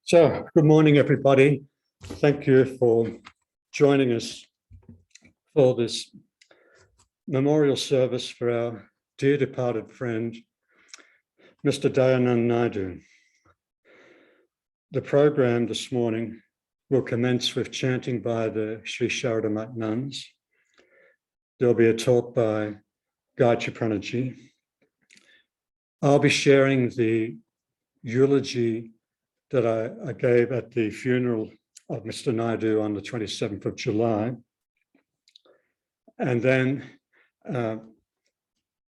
So, good morning, everybody. Thank you for joining us for this memorial service for our dear departed friend, Mr. Dayanund Naidoo. The program this morning will commence with chanting by the Sri Sarada Math Nuns. There'll be a talk by Gayatriprana. I'll be sharing the eulogy that I gave at the funeral of Mr. Naidoo on the 27th of July. And then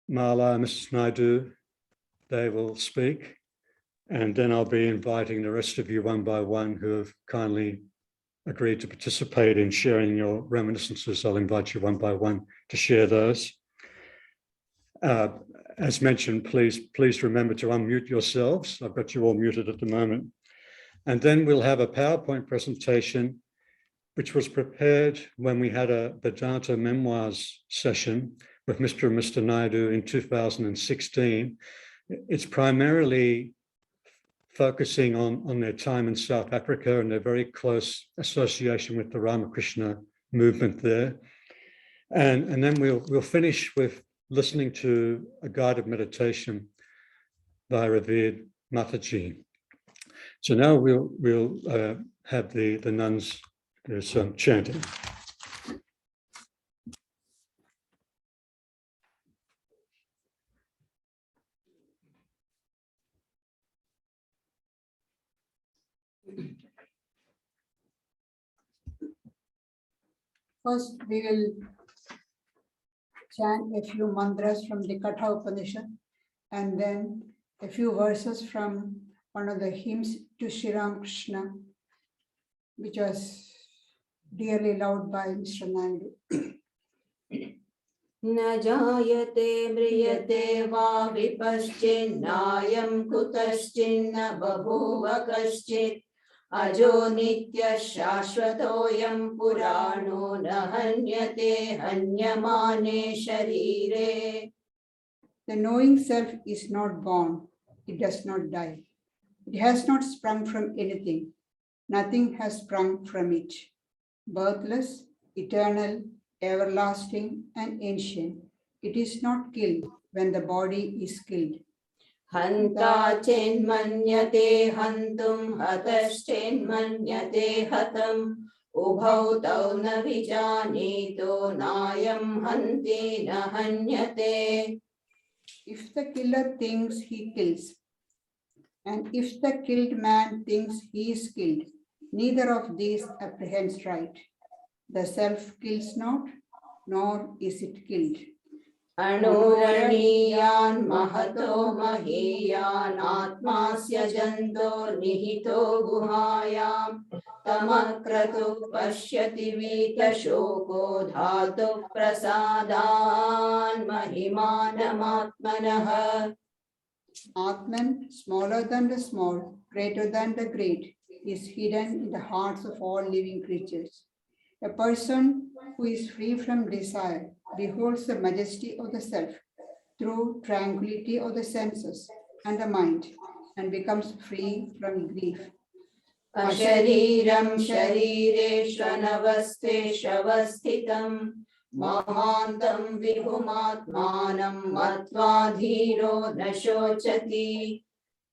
Mala and Mrs. Naidoo, they will speak. And then I'll be inviting the rest of you one by one who have kindly agreed to participate in sharing your reminiscences. I'll invite you one by one to share those. As mentioned, please remember to unmute yourselves. I've got you all muted at the moment. And then we'll have a PowerPoint presentation, which was prepared when we had a Vedanta Memoirs session with Mr. and Mr. Naidoo in 2016. It's primarily focusing on their time in South Africa and their very close association with the Ramakrishna Movement there. And then we'll finish with listening to a guided meditation by revered Mataji. So now we'll have the nuns do some chanting. First, we will chant a few mantras from the Katha Upanishad and then a few verses from one of the hymns to Sri Ramakrishna, which was dearly loved by Mr. Naidoo. Na jayate mriyate va vipaschin nayam kutaschin na babhuva kaschit ajo nitya shashvatoyam purano na hanyate hanyamane sharire. The knowing self is not born, it does not die. It has not sprung from anything. Nothing has sprung from it. Birthless, eternal, everlasting, and ancient. It is not killed when the body is killed. Hanta chenmanyate hantum hataschenmanyate hatam ubhau tau na vijanito nayam hanti na hanyate. If the killer thinks he kills, and if the killed man thinks he is killed, neither of these apprehends right. The self kills not, nor is it killed. Anuraniyan mahato mahiyan atmasya janto nihito guhayam tamakratu pashyati vita shoko dhatu prasadan mahimanam atmanah. Atman, smaller than the small, greater than the great, is hidden in the hearts of all living creatures. A person who is free from desire beholds the majesty of the self through tranquility of the senses and the mind and becomes free from grief. Ashariram sharireshvanavaste shavasthitam mahantam vibhumatmanam matvadhiro nashochati.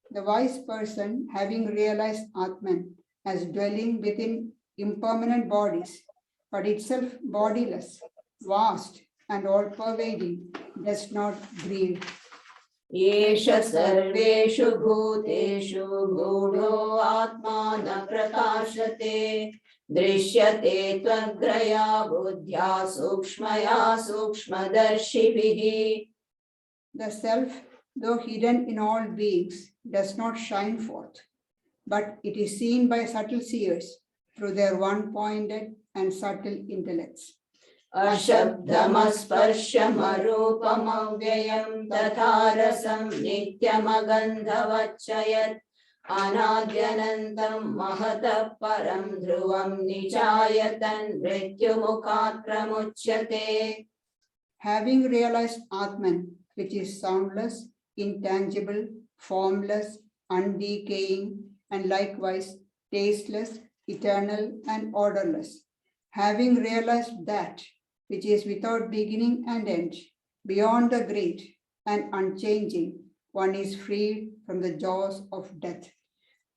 The wise person, having realized Atman as dwelling within impermanent bodies, but itself bodiless, vast, and all-pervading, does not grieve. Yesha sarveshu bhuteshu gudho atmana prakashate drishyate tvagraya buddhya sukshmaya sukshmadarshibhihi. The self, though hidden in all beings, does not shine forth, but it is seen by subtle seers through their one-pointed and subtle intellects. Ashabdamasparshamaropamavyayam tatharasam nityamagandhavachayat anadyanantam mahata param dhruvam nichayatan mrityumukhat pramuchyate. Having realized Atman, which is soundless, intangible, formless, undecaying, and likewise tasteless, eternal, and orderless. Having realized that which is without beginning and end, beyond the great and unchanging, one is freed from the jaws of death.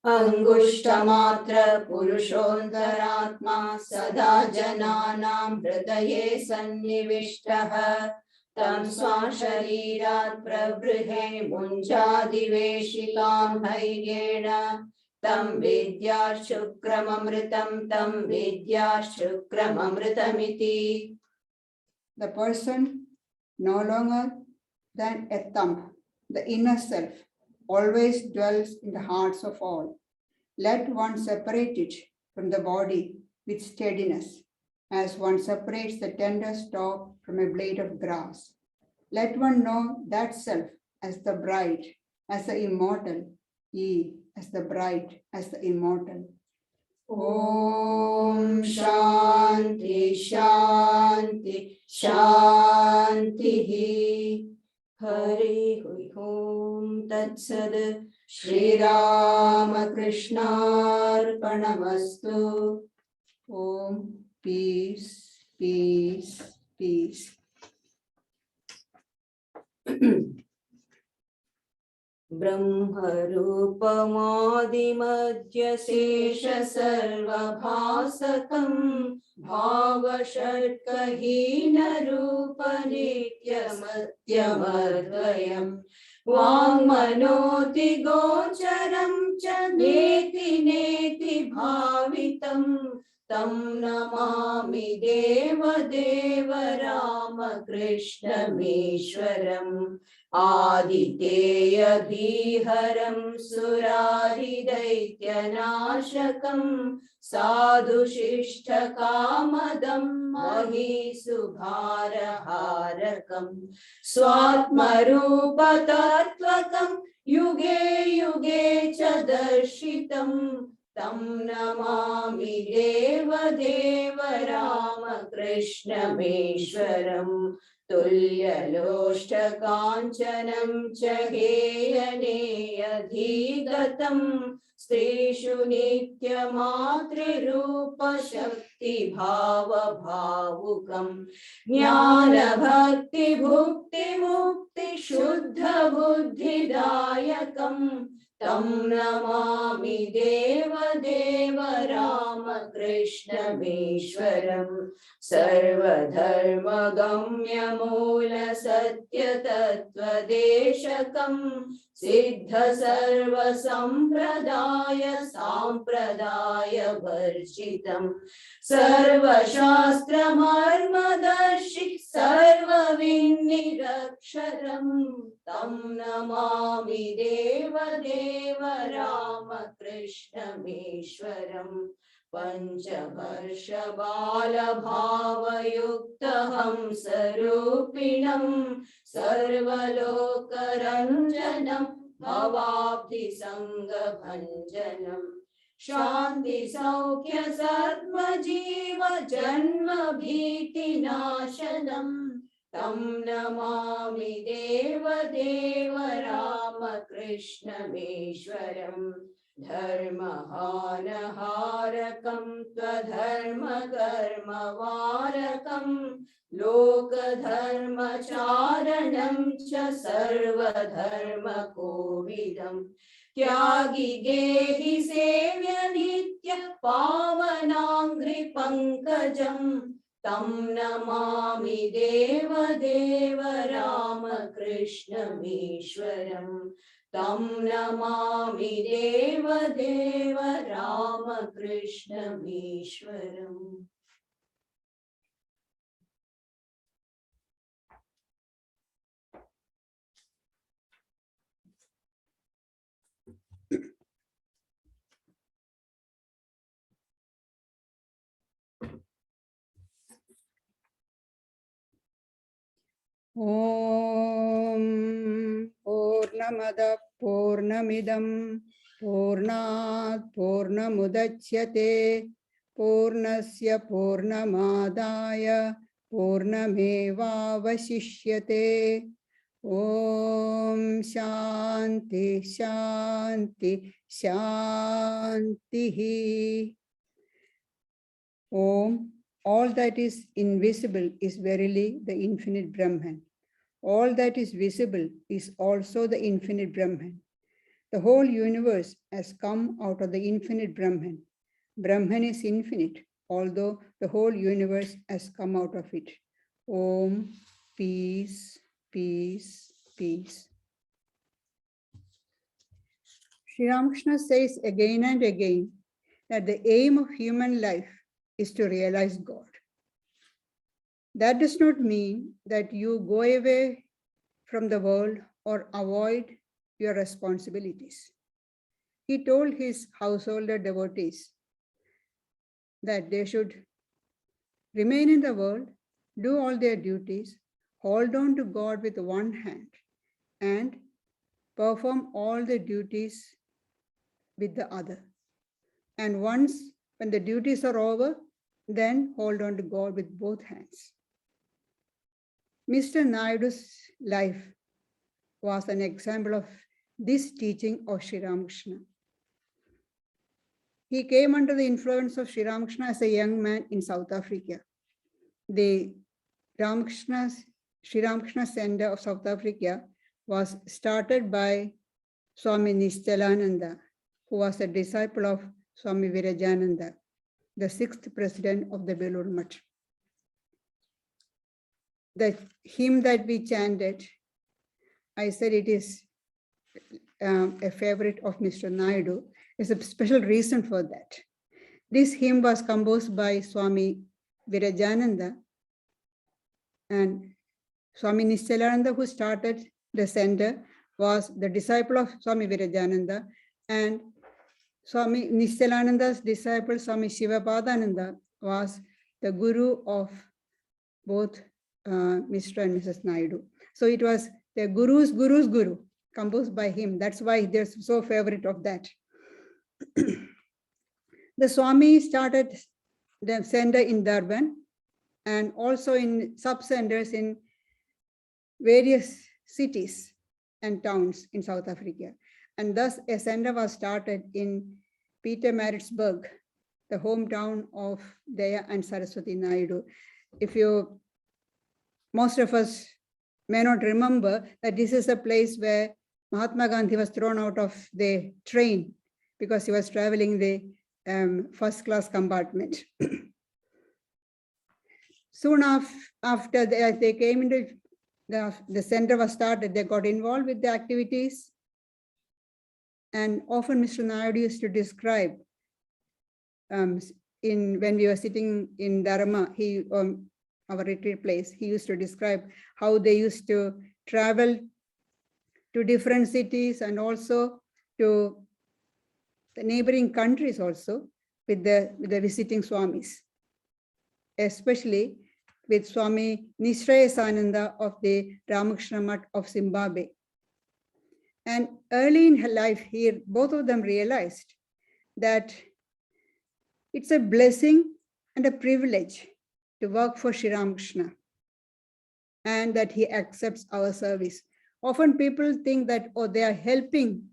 Angushtamatra Purushottaratma Sada Jananam Hridaye Sannivishtaha Tam Swasharirat Pravrihe Munjadiveshikam Haigena Tam Vidyashukramamritamiti. The person no longer than a thumb, the inner self, always dwells in the hearts of all. Let one separate it from the body with steadiness, as one separates the tender stalk from a blade of grass. Let one know that self as the bride, as the immortal, ye as the bride, as the immortal. Om Shanti Shanti Shanti. Hari Om Tat Sad Sri Ramakrishna Arpanamastu. Om peace, peace, peace. Brahmarupamadimadhya Sesha Sarvabhasakam Bhavashatkahina Rupa Nityamadhyam Vangmanoti Gocharam Cha Neti Neti Bhavitam Tam Namami Deva Deva Ramakrishna Meshwaram Aditeya Dhiharam Suraridaityanashakam Sadhu Shishta Kamadam Mahi Subharaharakam Swatmarupa Tattvakam Yuge Yuge Cha Darshitam Tam Namami Deva Deva Ramakrishna Meshwaram Tulyaloshtakancanam Chaheyaneyadhigatam Strishu Nityamatri-rupa Shakti Bhava Bhavukam Jnana Bhakti Bhukti Mukti Shuddha Buddhidayakam Tam Namami Deva Deva Ramakrishna Meshwaram Sarvadharma Gamya Mula Satya Tattva Deshakam Siddha Sarva Sampradaya Sampradaya Varjitam Sarva Shastra Marmadarshi Sarva Vinniraksharam Tam Namami Deva Deva Ramakrishna Meshwaram Panchavarsha Bala Bhava Yuktaham Sarupinam Sarvalokaranjanam Bhavabdi Sangha Bhanjanam Shanti Saukya Satma Jiva Janma Bhiti Nashanam Tam Namami Deva Deva Ramakrishna Meshwaram Dharmahanaharakam Twadharma Karma Varakam Lokadharma Charanam Cha Sarva Dharma Kovidam Tyagi Gehi Sevya Nitya Pavanangri Pankajam Tam Namami Deva Deva Ramakrishna Meshwaram Tam Namami Deva Deva Ramakrishna Meshwaram. Om Purnamada Purnamidam Purnat Purnamudachyate Purnasya Purnamadaya Purnameva Vasishyate Om Shanti Shanti Shanti. Om, all that is invisible is verily the infinite Brahman. All that is visible is also the infinite Brahman. The whole universe has come out of the infinite Brahman. Brahman is infinite, although the whole universe has come out of it. Om, peace, peace, peace. Sri Ramakrishna says again and again that the aim of human life is to realize God. That does not mean that you go away from the world or avoid your responsibilities. He told his householder devotees that they should remain in the world, do all their duties, hold on to God with one hand, and perform all the duties with the other. And once, when the duties are over, then hold on to God with both hands. Mr. Naidoo's life was an example of this teaching of Sri Ramakrishna. He came under the influence of Sri Ramakrishna as a young man in South Africa. The Sri Ramakrishna Center of South Africa was started by Swami Nischalaనంద, who was a disciple of Swami Virajananda, the sixth president of the Belur Math. The hymn that we chanted, I said it is a favorite of Mr. Naidoo. There's a special reason for that. This hymn was composed by Swami Virajananda, and Swami Nischalaనంద, who started the center, was the disciple of Swami Virajananda, and Swami Nischalaనంda's disciple, Swami Shivapadananda, was the guru of both Mr. and Mrs. Naidoo. So it was the guru's guru, composed by him. That's why they're so favorite of that. The Swami started the center in Durban and also in sub-centers in various cities and towns in South Africa. And thus a center was started in Pietermaritzburg, the hometown of Daya and Saraswati Naidoo. Most of us may not remember that this is a place where Mahatma Gandhi was thrown out of the train because he was traveling the first class compartment. Soon after they came into the center was started, they got involved with the activities. And often Mr. Naidoo used to describe, when we were sitting in Dharma, our retreat place, he used to describe how they used to travel to different cities and also to the neighboring countries also with the visiting Swamis, especially with Swami Nisrayasananda of the Ramakrishna Math of Zimbabwe. And early in her life here, both of them realized that it's a blessing and a privilege to work for Sri Ramakrishna, and that he accepts our service. Often people think that, oh, they are helping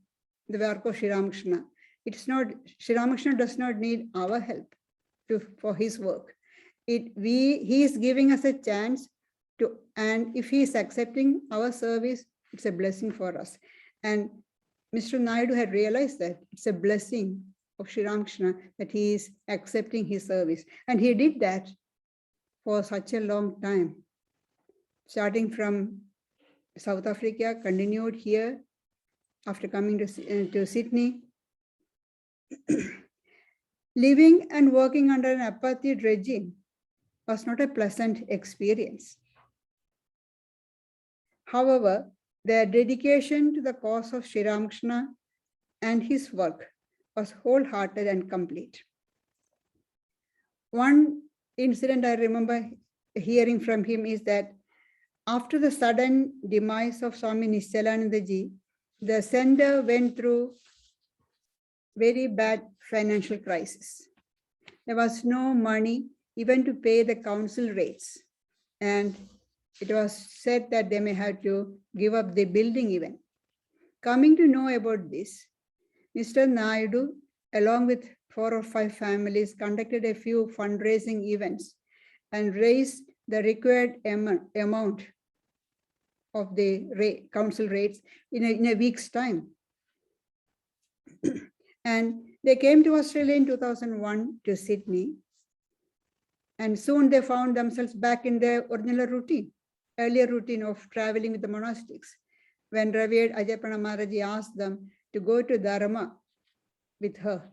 the work of Sri Ramakrishna. It's not, Sri Ramakrishna does not need our help for his work. He is giving us a chance to, and if he is accepting our service, it's a blessing for us. And Mr. Naidoo had realized that it's a blessing of Sri Ramakrishna that he is accepting his service. And he did that for such a long time, starting from South Africa, continued here after coming to Sydney. Living and working under an apartheid regime was not a pleasant experience. However, their dedication to the cause of Sri Ramakrishna and his work was wholehearted and complete. One incident I remember hearing from him is that after the sudden demise of Swami Nischalaనంdaji, the center went through very bad financial crisis. There was no money even to pay the council rates. And it was said that they may have to give up the building even. Coming to know about this, Mr. Naidu, along with 4 or 5 families, conducted a few fundraising events and raised the required amount of the council rates in a week's time. And they came to Australia in 2001 to Sydney. And soon they found themselves back in their original routine, earlier routine of traveling with the monastics. When Pravrajika Ajayaprana Maharaji asked them to go to Dharma with her.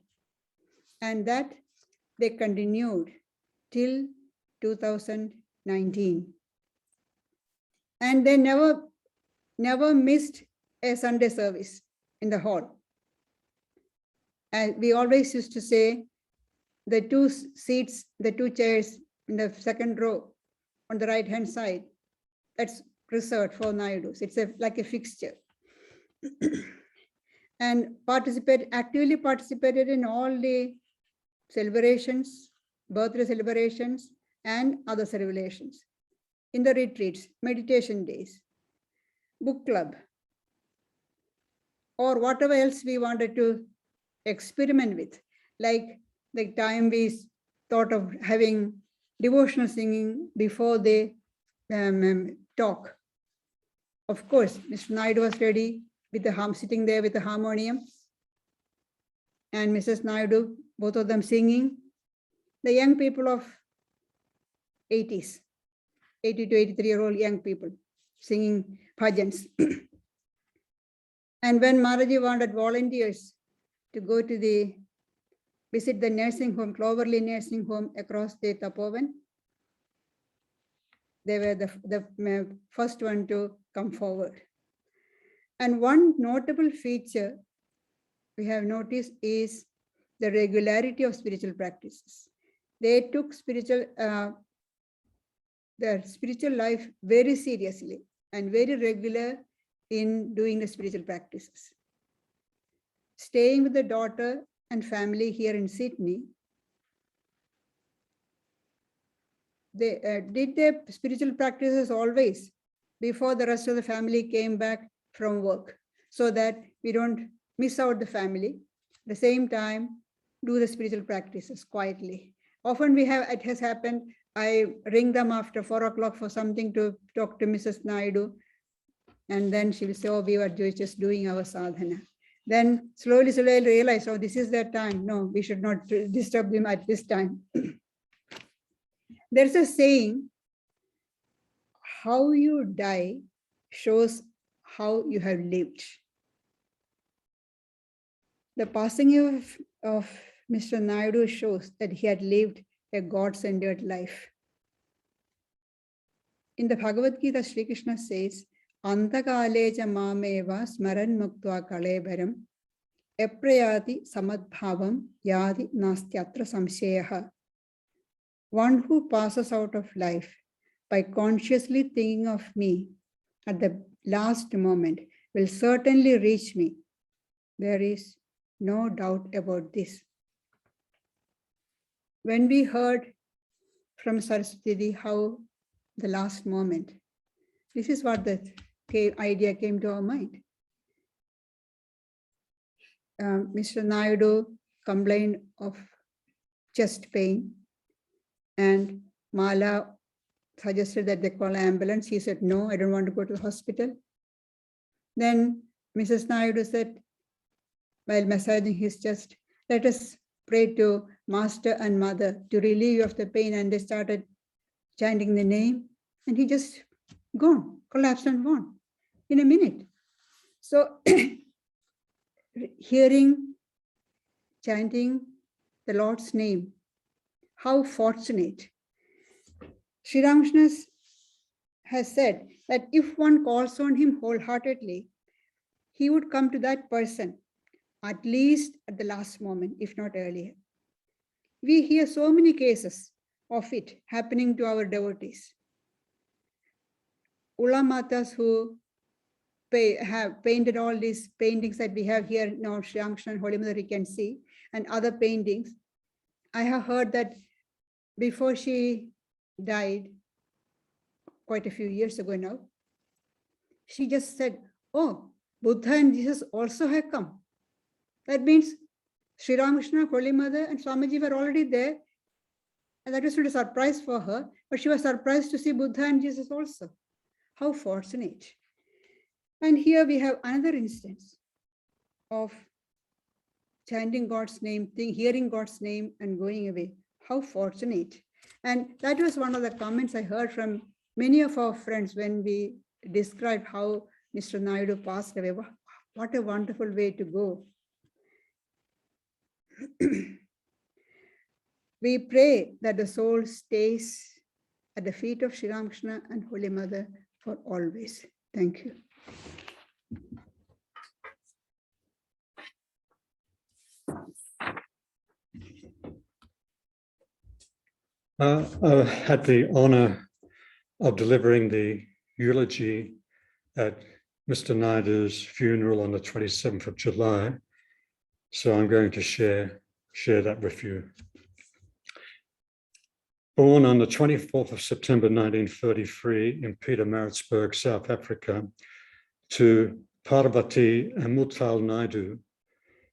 And that they continued till 2019. And they never missed a Sunday service in the hall. And we always used to say, the 2 seats, the 2 chairs in the second row on the right-hand side, that's reserved for Naidus. It's like a fixture. And actively participated in all the celebrations, birthday celebrations, and other celebrations. In the retreats, meditation days, book club, or whatever else we wanted to experiment with, like the time we thought of having devotional singing before the talk. Of course, Mr. Naidu was ready with the sitting there with the harmonium, and Mrs. Naidu, both of them singing. The young people of 80s, 80 to 83-year-old young people singing bhajans. And when Maharaji wanted volunteers to go to visit the nursing home, Cloverly nursing home across the Tapovan, they were the first one to come forward. And one notable feature we have noticed is the regularity of spiritual practices. They took their spiritual life very seriously and very regular in doing the spiritual practices. Staying with the daughter and family here in Sydney, they did their spiritual practices always before the rest of the family came back from work, so that we don't miss out the family. At the same time, do the spiritual practices quietly. Often it has happened, I ring them after 4 o'clock for something to talk to Mrs. Naidu, and then she will say, oh, we were just doing our sadhana. Then slowly realize, oh, this is their time. No, we should not disturb them at this time. There's a saying, how you die shows how you have lived. The passing of Mr. Naidu shows that he had lived a God-centered life. In the Bhagavad Gita, Sri Krishna says, Antakaleja mameva smaran muktva kalebaram eprayati samadbhavam yadi nastyatra samsheyaha. One who passes out of life by consciously thinking of me at the last moment will certainly reach me. There is no doubt about this. When we heard from Saraswati how the last moment, this is what the idea came to our mind. Mr. Naidu complained of chest pain, and Mala suggested that they call an ambulance. He said, no, I don't want to go to the hospital. Then Mrs. Naidu said, while massaging his chest, let us pray to Master and Mother to relieve you of the pain. And they started chanting the name, and he just gone, collapsed and gone in a minute. So hearing, chanting the Lord's name, how fortunate. Sri Ramakrishna has said that if one calls on him wholeheartedly, he would come to that person at least at the last moment, if not earlier. We hear so many cases of it happening to our devotees. Ulamatas who have painted all these paintings that we have here now, Sri Ramakrishna and Holy Mother, you can see, and other paintings. I have heard that before she died, quite a few years ago now. She just said, oh, Buddha and Jesus also have come. That means Sri Ramakrishna, Holy Mother, and Swamiji were already there. And that was not a surprise for her, but she was surprised to see Buddha and Jesus also. How fortunate. And here we have another instance of chanting God's name, hearing God's name and going away. How fortunate. And that was one of the comments I heard from many of our friends when we described how Mr. Naidoo passed away. What a wonderful way to go. We pray that the soul stays at the feet of Sri Ramakrishna and Holy Mother for always. Thank you. I had the honor of delivering the eulogy at Mr. Naidoo's funeral on the 27th of July. So I'm going to share that with you. Born on the 24th of September 1933 in Pietermaritzburg, South Africa, to Parvati and Mutal Naidoo,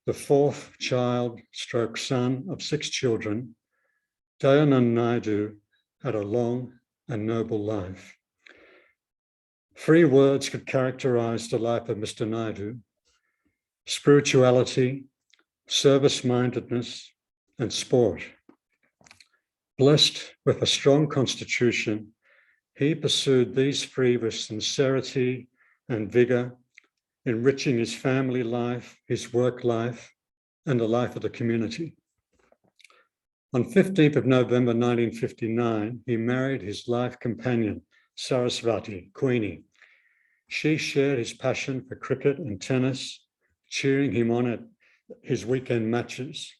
the fourth son of 6 children, Dayanund Naidoo had a long and noble life. 3 words could characterize the life of Mr. Naidoo: spirituality, service-mindedness, and sport. Blessed with a strong constitution, he pursued these 3 with sincerity and vigor, enriching his family life, his work life, and the life of the community. On 15th of November 1959, he married his life companion, Saraswati, Queenie. She shared his passion for cricket and tennis, cheering him on at his weekend matches.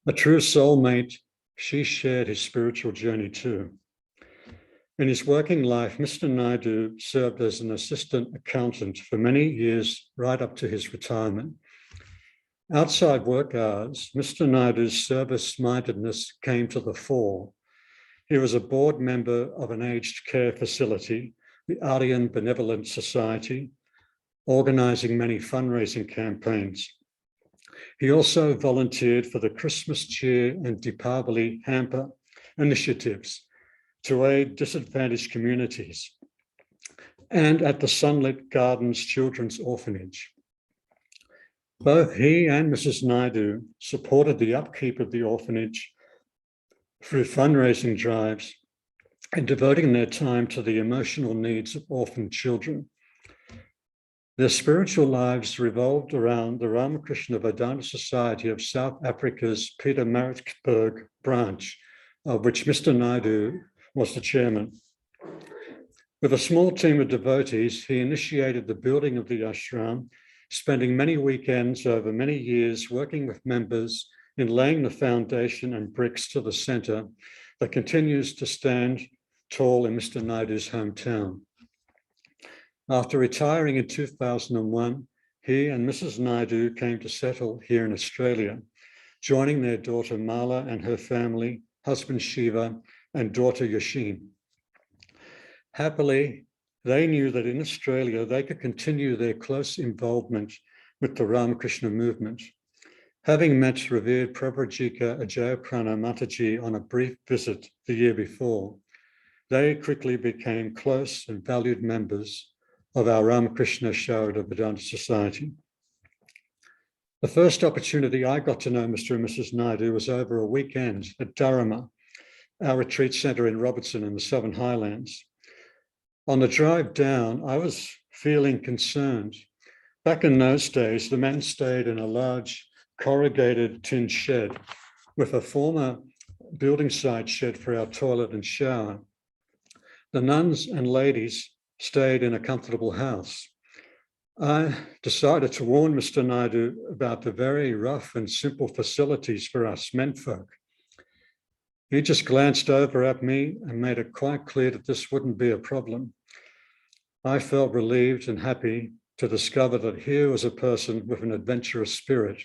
A true soulmate, she shared his spiritual journey too. In his working life, Mr. Naidoo served as an assistant accountant for many years, right up to his retirement. Outside work hours, Mr. Naidoo's service-mindedness came to the fore. He was a board member of an aged care facility, the Aryan Benevolent Society, organizing many fundraising campaigns. He also volunteered for the Christmas cheer and Deepavali hamper initiatives to aid disadvantaged communities, and at the Sunlit Gardens Children's Orphanage. Both he and Mrs. Naidoo supported the upkeep of the orphanage through fundraising drives and devoting their time to the emotional needs of orphaned children. Their spiritual lives revolved around the Ramakrishna Vedanta Society of South Africa's Pietermaritzburg branch, of which Mr. Naidoo was the chairman. With a small team of devotees, he initiated the building of the ashram, spending many weekends over many years working with members in laying the foundation and bricks to the center that continues to stand tall in Mr. Naidoo's hometown. After retiring in 2001, he and Mrs. Naidoo came to settle here in Australia, joining their daughter Mala and her family, husband Shiva, and daughter Yashin. Happily, they knew that in Australia they could continue their close involvement with the Ramakrishna Movement. Having met revered Pravrajika Ajayaprana Mataji on a brief visit the year before, they quickly became close and valued members of our Ramakrishna Sarada Vedanta Society. The first opportunity I got to know Mr. and Mrs. Naidoo was over a weekend at Dharma, our retreat center in Robertson in the Southern Highlands. On the drive down, I was feeling concerned. Back in those days, the men stayed in a large corrugated tin shed with a former building site shed for our toilet and shower. The nuns and ladies stayed in a comfortable house. I decided to warn Mr. Naidoo about the very rough and simple facilities for us menfolk. He just glanced over at me and made it quite clear that this wouldn't be a problem. I felt relieved and happy to discover that here was a person with an adventurous spirit.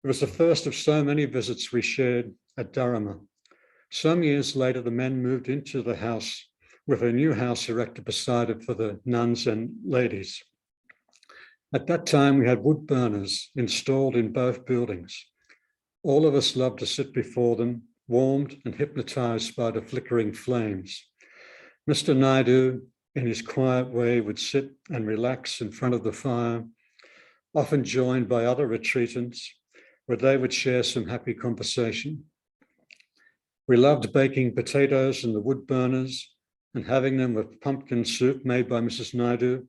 It was the first of so many visits we shared at Dharma. Some years later, the men moved into the house with a new house erected beside it for the nuns and ladies. At that time, we had wood burners installed in both buildings. All of us loved to sit before them, warmed and hypnotized by the flickering flames. Mr. Naidoo, in his quiet way, would sit and relax in front of the fire, often joined by other retreatants, where they would share some happy conversation. We loved baking potatoes in the wood burners and having them with pumpkin soup made by Mrs. Naidoo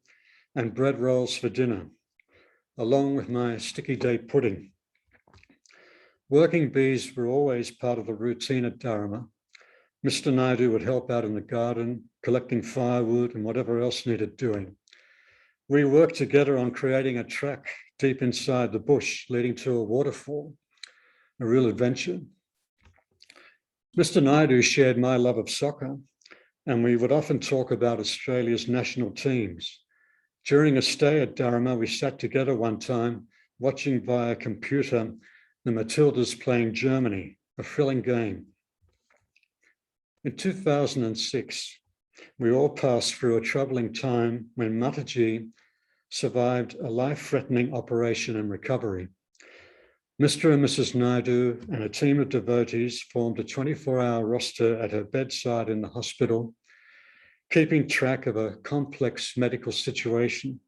and bread rolls for dinner, along with my sticky date pudding. Working bees were always part of the routine at Dharma. Mr. Naidoo would help out in the garden, collecting firewood and whatever else needed doing. We worked together on creating a track deep inside the bush leading to a waterfall, a real adventure. Mr. Naidoo shared my love of soccer, and we would often talk about Australia's national teams. During a stay at Dharma, we sat together one time watching via computer the Matildas playing Germany, a thrilling game. In 2006, we all passed through a troubling time when Mataji survived a life-threatening operation and recovery. Mr. and Mrs. Naidoo and a team of devotees formed a 24-hour roster at her bedside in the hospital, keeping track of a complex medical situation,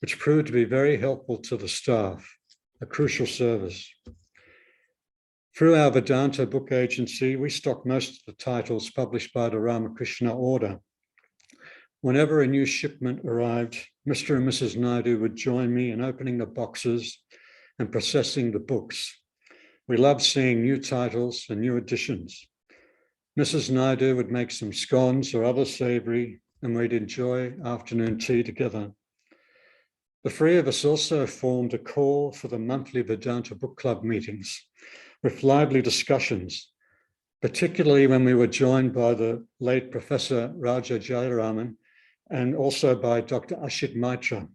which proved to be very helpful to the staff, a crucial service. Through our Vedanta book agency, we stock most of the titles published by the Ramakrishna Order. Whenever a new shipment arrived, Mr. and Mrs. Naidoo would join me in opening the boxes and processing the books. We loved seeing new titles and new editions. Mrs. Naidoo would make some scones or other savory, and we'd enjoy afternoon tea together. The three of us also formed a core for the monthly Vedanta book club meetings with lively discussions, particularly when we were joined by the late Professor Raja Jayaraman and also by Dr. Ashit Maitra.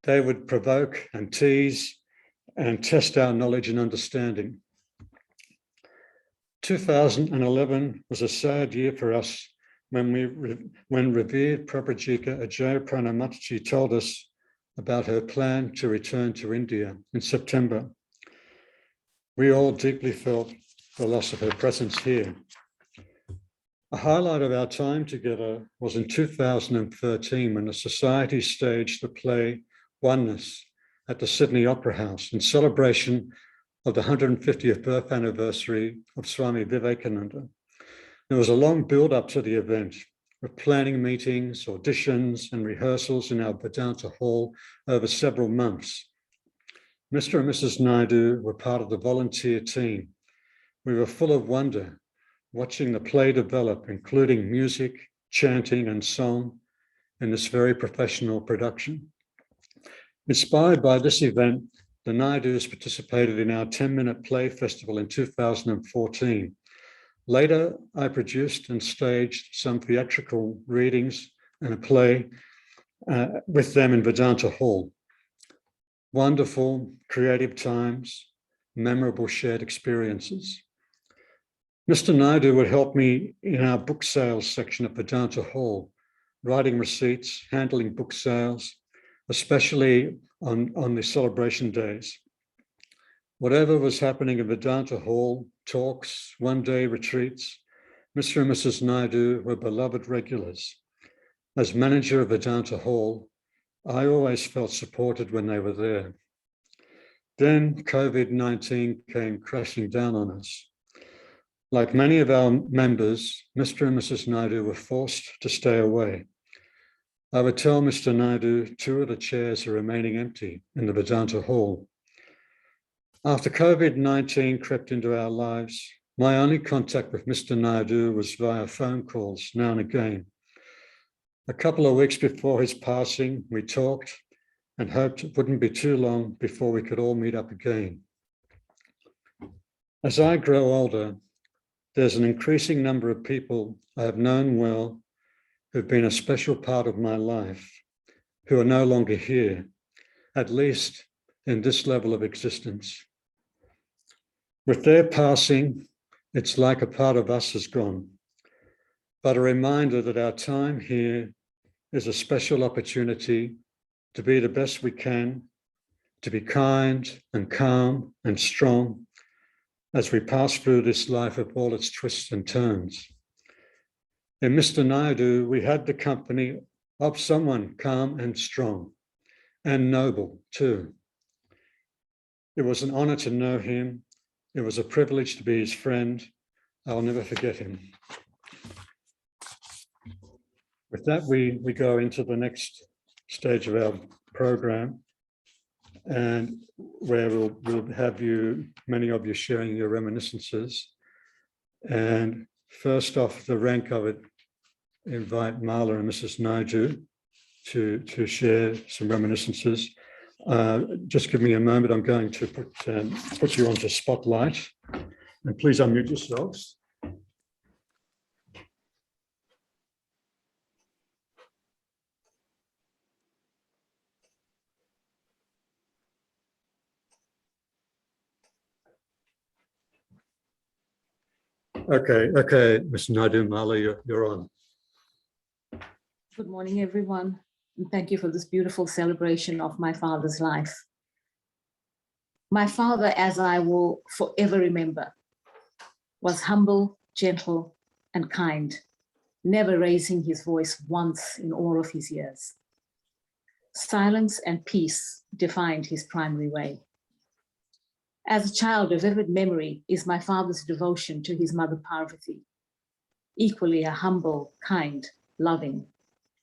They would provoke and tease and test our knowledge and understanding. 2011 was a sad year for us when revered Pravrajika Ajayaprana Mataji told us about her plan to return to India in September. We all deeply felt the loss of her presence here. A highlight of our time together was in 2013 when the Society staged the play Oneness at the Sydney Opera House in celebration of the 150th birth anniversary of Swami Vivekananda. There was a long build-up to the event, with planning meetings, auditions, and rehearsals in our Vedanta hall over several months. Mr. and Mrs. Naidoo were part of the volunteer team. We were full of wonder watching the play develop, including music, chanting, and song in this very professional production. Inspired by this event, the Naidoos participated in our 10-minute play festival in 2014. Later, I produced and staged some theatrical readings and a play with them in Vedanta Hall. Wonderful, creative times, memorable shared experiences. Mr. Naidoo would help me in our book sales section at Vedanta Hall, writing receipts, handling book sales, especially on the celebration days. Whatever was happening in Vedanta Hall, talks, one-day retreats, Mr. and Mrs. Naidoo were beloved regulars. As manager of Vedanta Hall, I always felt supported when they were there. Then COVID-19 came crashing down on us. Like many of our members, Mr. and Mrs. Naidoo were forced to stay away. I would tell Mr. Naidoo 2 of the chairs are remaining empty in the Vedanta Hall. After COVID-19 crept into our lives, my only contact with Mr. Naidoo was via phone calls now and again. A couple of weeks before his passing, we talked and hoped it wouldn't be too long before we could all meet up again. As I grow older, there's an increasing number of people I have known well who've been a special part of my life, who are no longer here, at least in this level of existence. With their passing, it's like a part of us has gone. but a reminder that our time here is a special opportunity to be the best we can, to be kind and calm and strong as we pass through this life of all its twists and turns. In Mr. Naidoo, we had the company of someone calm and strong and noble too. It was an honor to know him. It was a privilege to be his friend. I'll never forget him. With that, we go into the next stage of our program, and where we'll have many of you sharing your reminiscences. And first off the rank, I would invite Marla and Mrs. Naidoo to share some reminiscences. Just give me a moment. I'm going to put you onto spotlight, and please unmute yourselves. Okay, Ms. Naidoo, Marla, you're on. Good morning, everyone, and thank you for this beautiful celebration of my father's life. My father, as I will forever remember, was humble, gentle, and kind, never raising his voice once in all of his years. Silence and peace defined his primary way. As a child, a vivid memory is my father's devotion to his mother Parvati, equally a humble, kind, loving,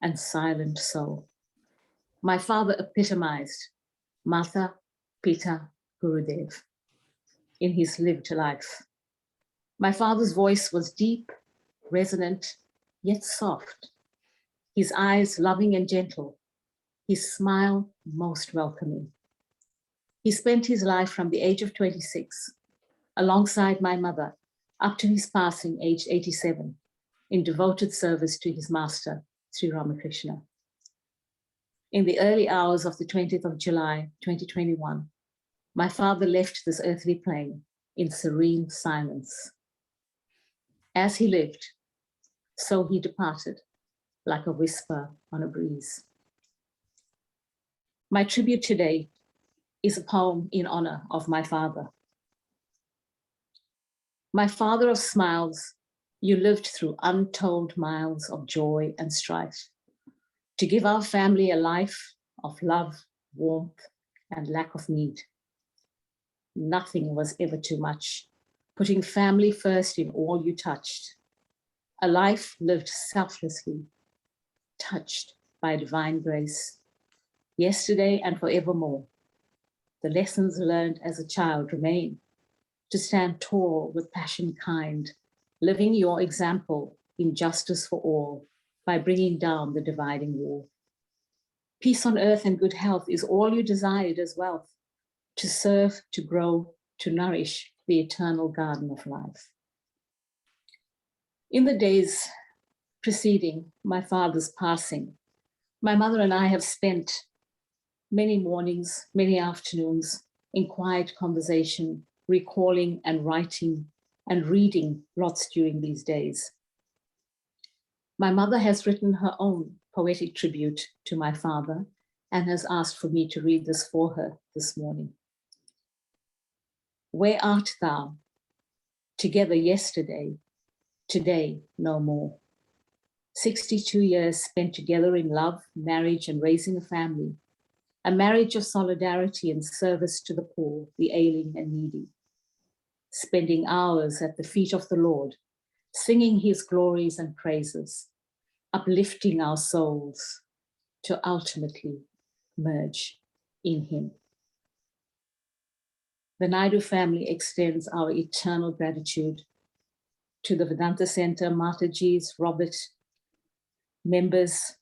and silent soul. My father epitomized Mata, Pita, Gurudev in his lived life. My father's voice was deep, resonant, yet soft. His eyes loving and gentle, his smile most welcoming. He spent his life from the age of 26, alongside my mother, up to his passing aged 87, in devoted service to his master, Sri Ramakrishna. In the early hours of the 20th of July, 2021, my father left this earthly plane in serene silence. As he lived, so he departed, like a whisper on a breeze. My tribute today is a poem in honor of my father. My father of smiles, you lived through untold miles of joy and strife to give our family a life of love, warmth, and lack of need. Nothing was ever too much, putting family first in all you touched. A life lived selflessly, touched by divine grace, yesterday and forevermore. The lessons learned as a child remain, to stand tall with passion kind, living your example in justice for all by bringing down the dividing wall. Peace on earth and good health is all you desired as wealth, to serve, to grow, to nourish the eternal garden of life. In the days preceding my father's passing, my mother and I have spent many mornings, many afternoons in quiet conversation, recalling and writing and reading lots during these days. My mother has written her own poetic tribute to my father and has asked for me to read this for her this morning. Where art thou? Together yesterday, today no more. 62 years spent together in love, marriage, and raising a family. A marriage of solidarity and service to the poor, the ailing and needy. Spending hours at the feet of the Lord, singing his glories and praises, uplifting our souls to ultimately merge in him. The Naidoo family extends our eternal gratitude to the Vedanta Center, Mataji's, Robert, members,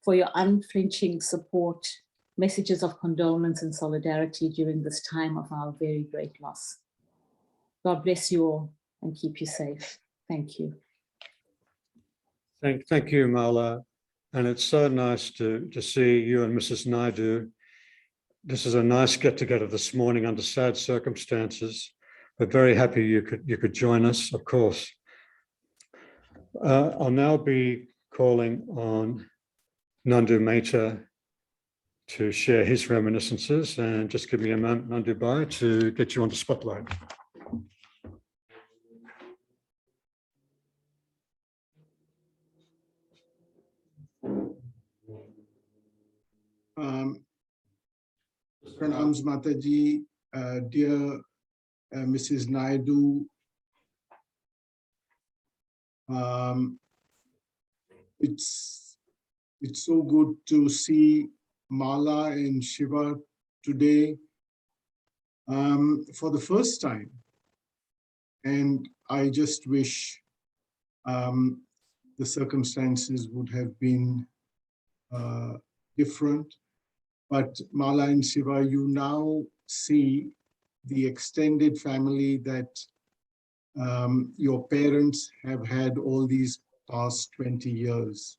for your unflinching support, messages of condolence and solidarity during this time of our very great loss. God bless you all and keep you safe. Thank you. Thank you, Marla. And it's so nice to see you and Mrs. Naidoo. This is a nice get-together this morning under sad circumstances. We're very happy you could join us, of course. I'll now be calling on Nandu Mehta to share his reminiscences, and just give me a moment, Nandu Bhai, to get you onto spotlight. Pranams Mataji, dear Mrs. Naidu. It's so good to see Mala and Shiva today for the first time. And I just wish the circumstances would have been different. But Mala and Shiva, you now see the extended family that your parents have had all these past 20 years.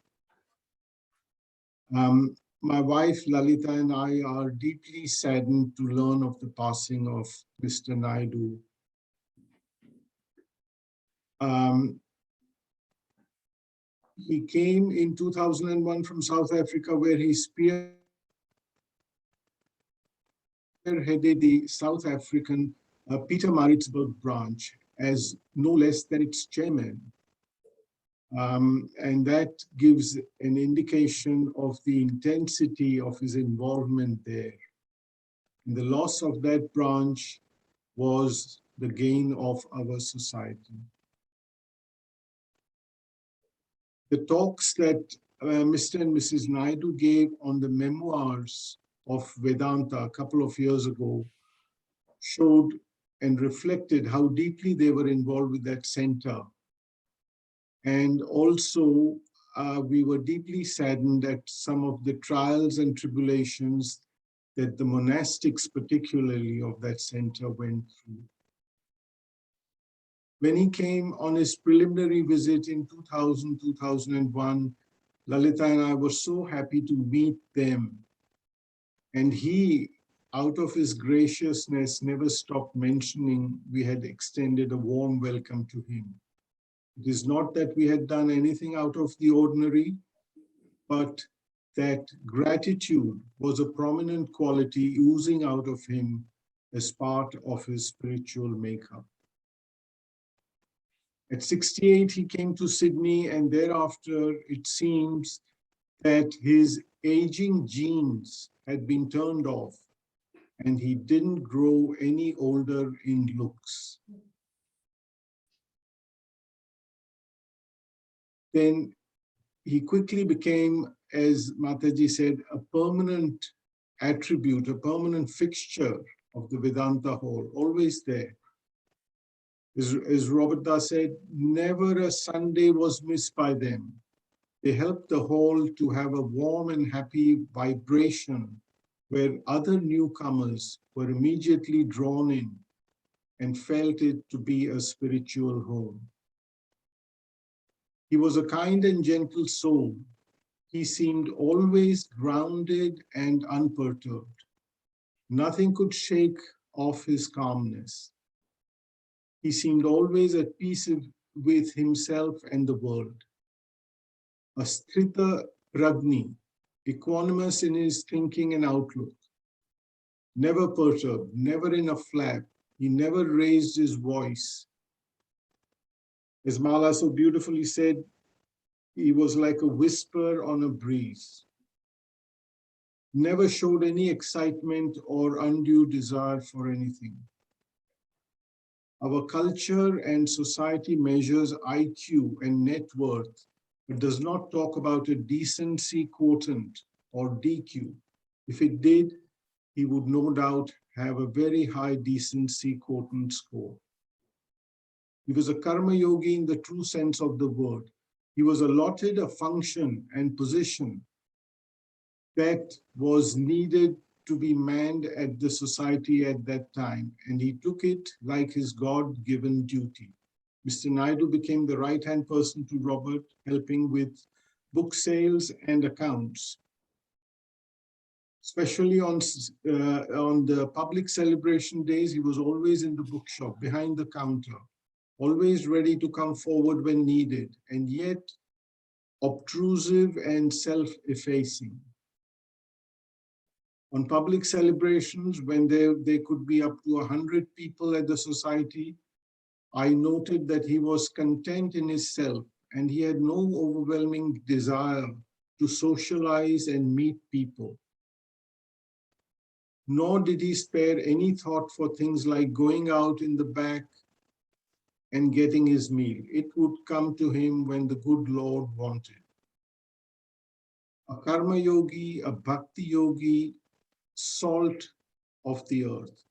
My wife Lalita and I are deeply saddened to learn of the passing of Mr. Naidu. He came in 2001 from South Africa, where he spearheaded the South African Pietermaritzburg branch as no less than its chairman. And that gives an indication of the intensity of his involvement there. And the loss of that branch was the gain of our society. The talks that Mr. and Mrs. Naidu gave on the memoirs of Vedanta a couple of years ago showed and reflected how deeply they were involved with that center. And also, we were deeply saddened at some of the trials and tribulations that the monastics, particularly of that center, went through. When he came on his preliminary visit in 2000, 2001, Lalita and I were so happy to meet them. And he, out of his graciousness, never stopped mentioning we had extended a warm welcome to him. It is not that we had done anything out of the ordinary, but that gratitude was a prominent quality oozing out of him as part of his spiritual makeup. At 68, he came to Sydney, and thereafter it seems that his aging genes had been turned off and he didn't grow any older in looks. Then he quickly became, as Mataji said, a permanent attribute, a permanent fixture of the Vedanta Hall, always there. As Robert Das said, never a Sunday was missed by them. They helped the hall to have a warm and happy vibration where other newcomers were immediately drawn in and felt it to be a spiritual home. He was a kind and gentle soul. He seemed always grounded and unperturbed. Nothing could shake off his calmness. He seemed always at peace with himself and the world. A Strita Pragni, equanimous in his thinking and outlook. Never perturbed, never in a flap. He never raised his voice. As Mala so beautifully said, he was like a whisper on a breeze. Never showed any excitement or undue desire for anything. Our culture and society measures IQ and net worth, but does not talk about a decency quotient or DQ. If it did, he would no doubt have a very high decency quotient score. He was a karma yogi in the true sense of the word. He was allotted a function and position that was needed to be manned at the society at that time, and he took it like his God-given duty. Mr. Naidu became the right-hand person to Robert, helping with book sales and accounts. Especially on the public celebration days, he was always in the bookshop, behind the counter. always ready to come forward when needed, and yet obtrusive and self-effacing. On public celebrations, when there could be up to 100 people at the society, I noted that he was content in his self and he had no overwhelming desire to socialize and meet people. Nor did he spare any thought for things like going out in the back and getting his meal. It would come to him when the good Lord wanted. A karma yogi, a bhakti yogi, salt of the earth.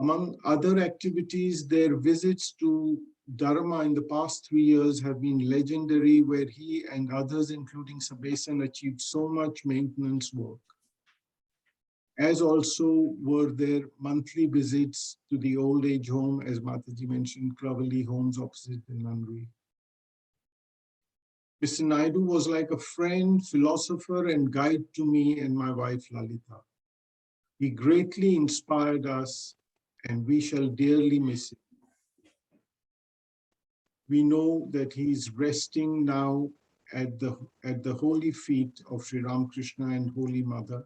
Among other activities, their visits to Dharma in the past 3 years have been legendary, where he and others, including Sabesan, achieved so much maintenance work. As also were their monthly visits to the old age home, as Mataji mentioned, Kravali homes opposite the nunnery. Mr. Naidoo was like a friend, philosopher, and guide to me and my wife Lalita. He greatly inspired us, and we shall dearly miss him. We know that he is resting now at the holy feet of Sri Ramakrishna and Holy Mother,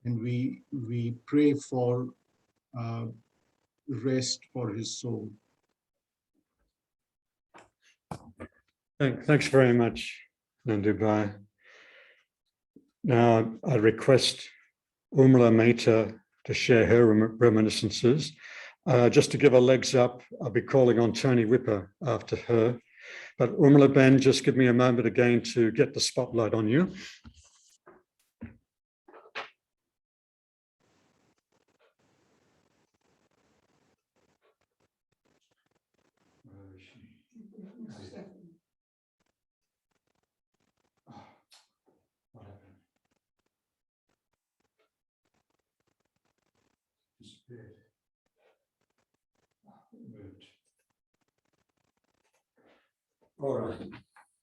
and we pray for rest for his soul. Thanks very much, Nandubai. Now I request Urmila Mehta to share her reminiscences. Just to give a legs up, I'll be calling on Tony Whipper after her. But Urmila Ben, just give me a moment again to get the spotlight on you.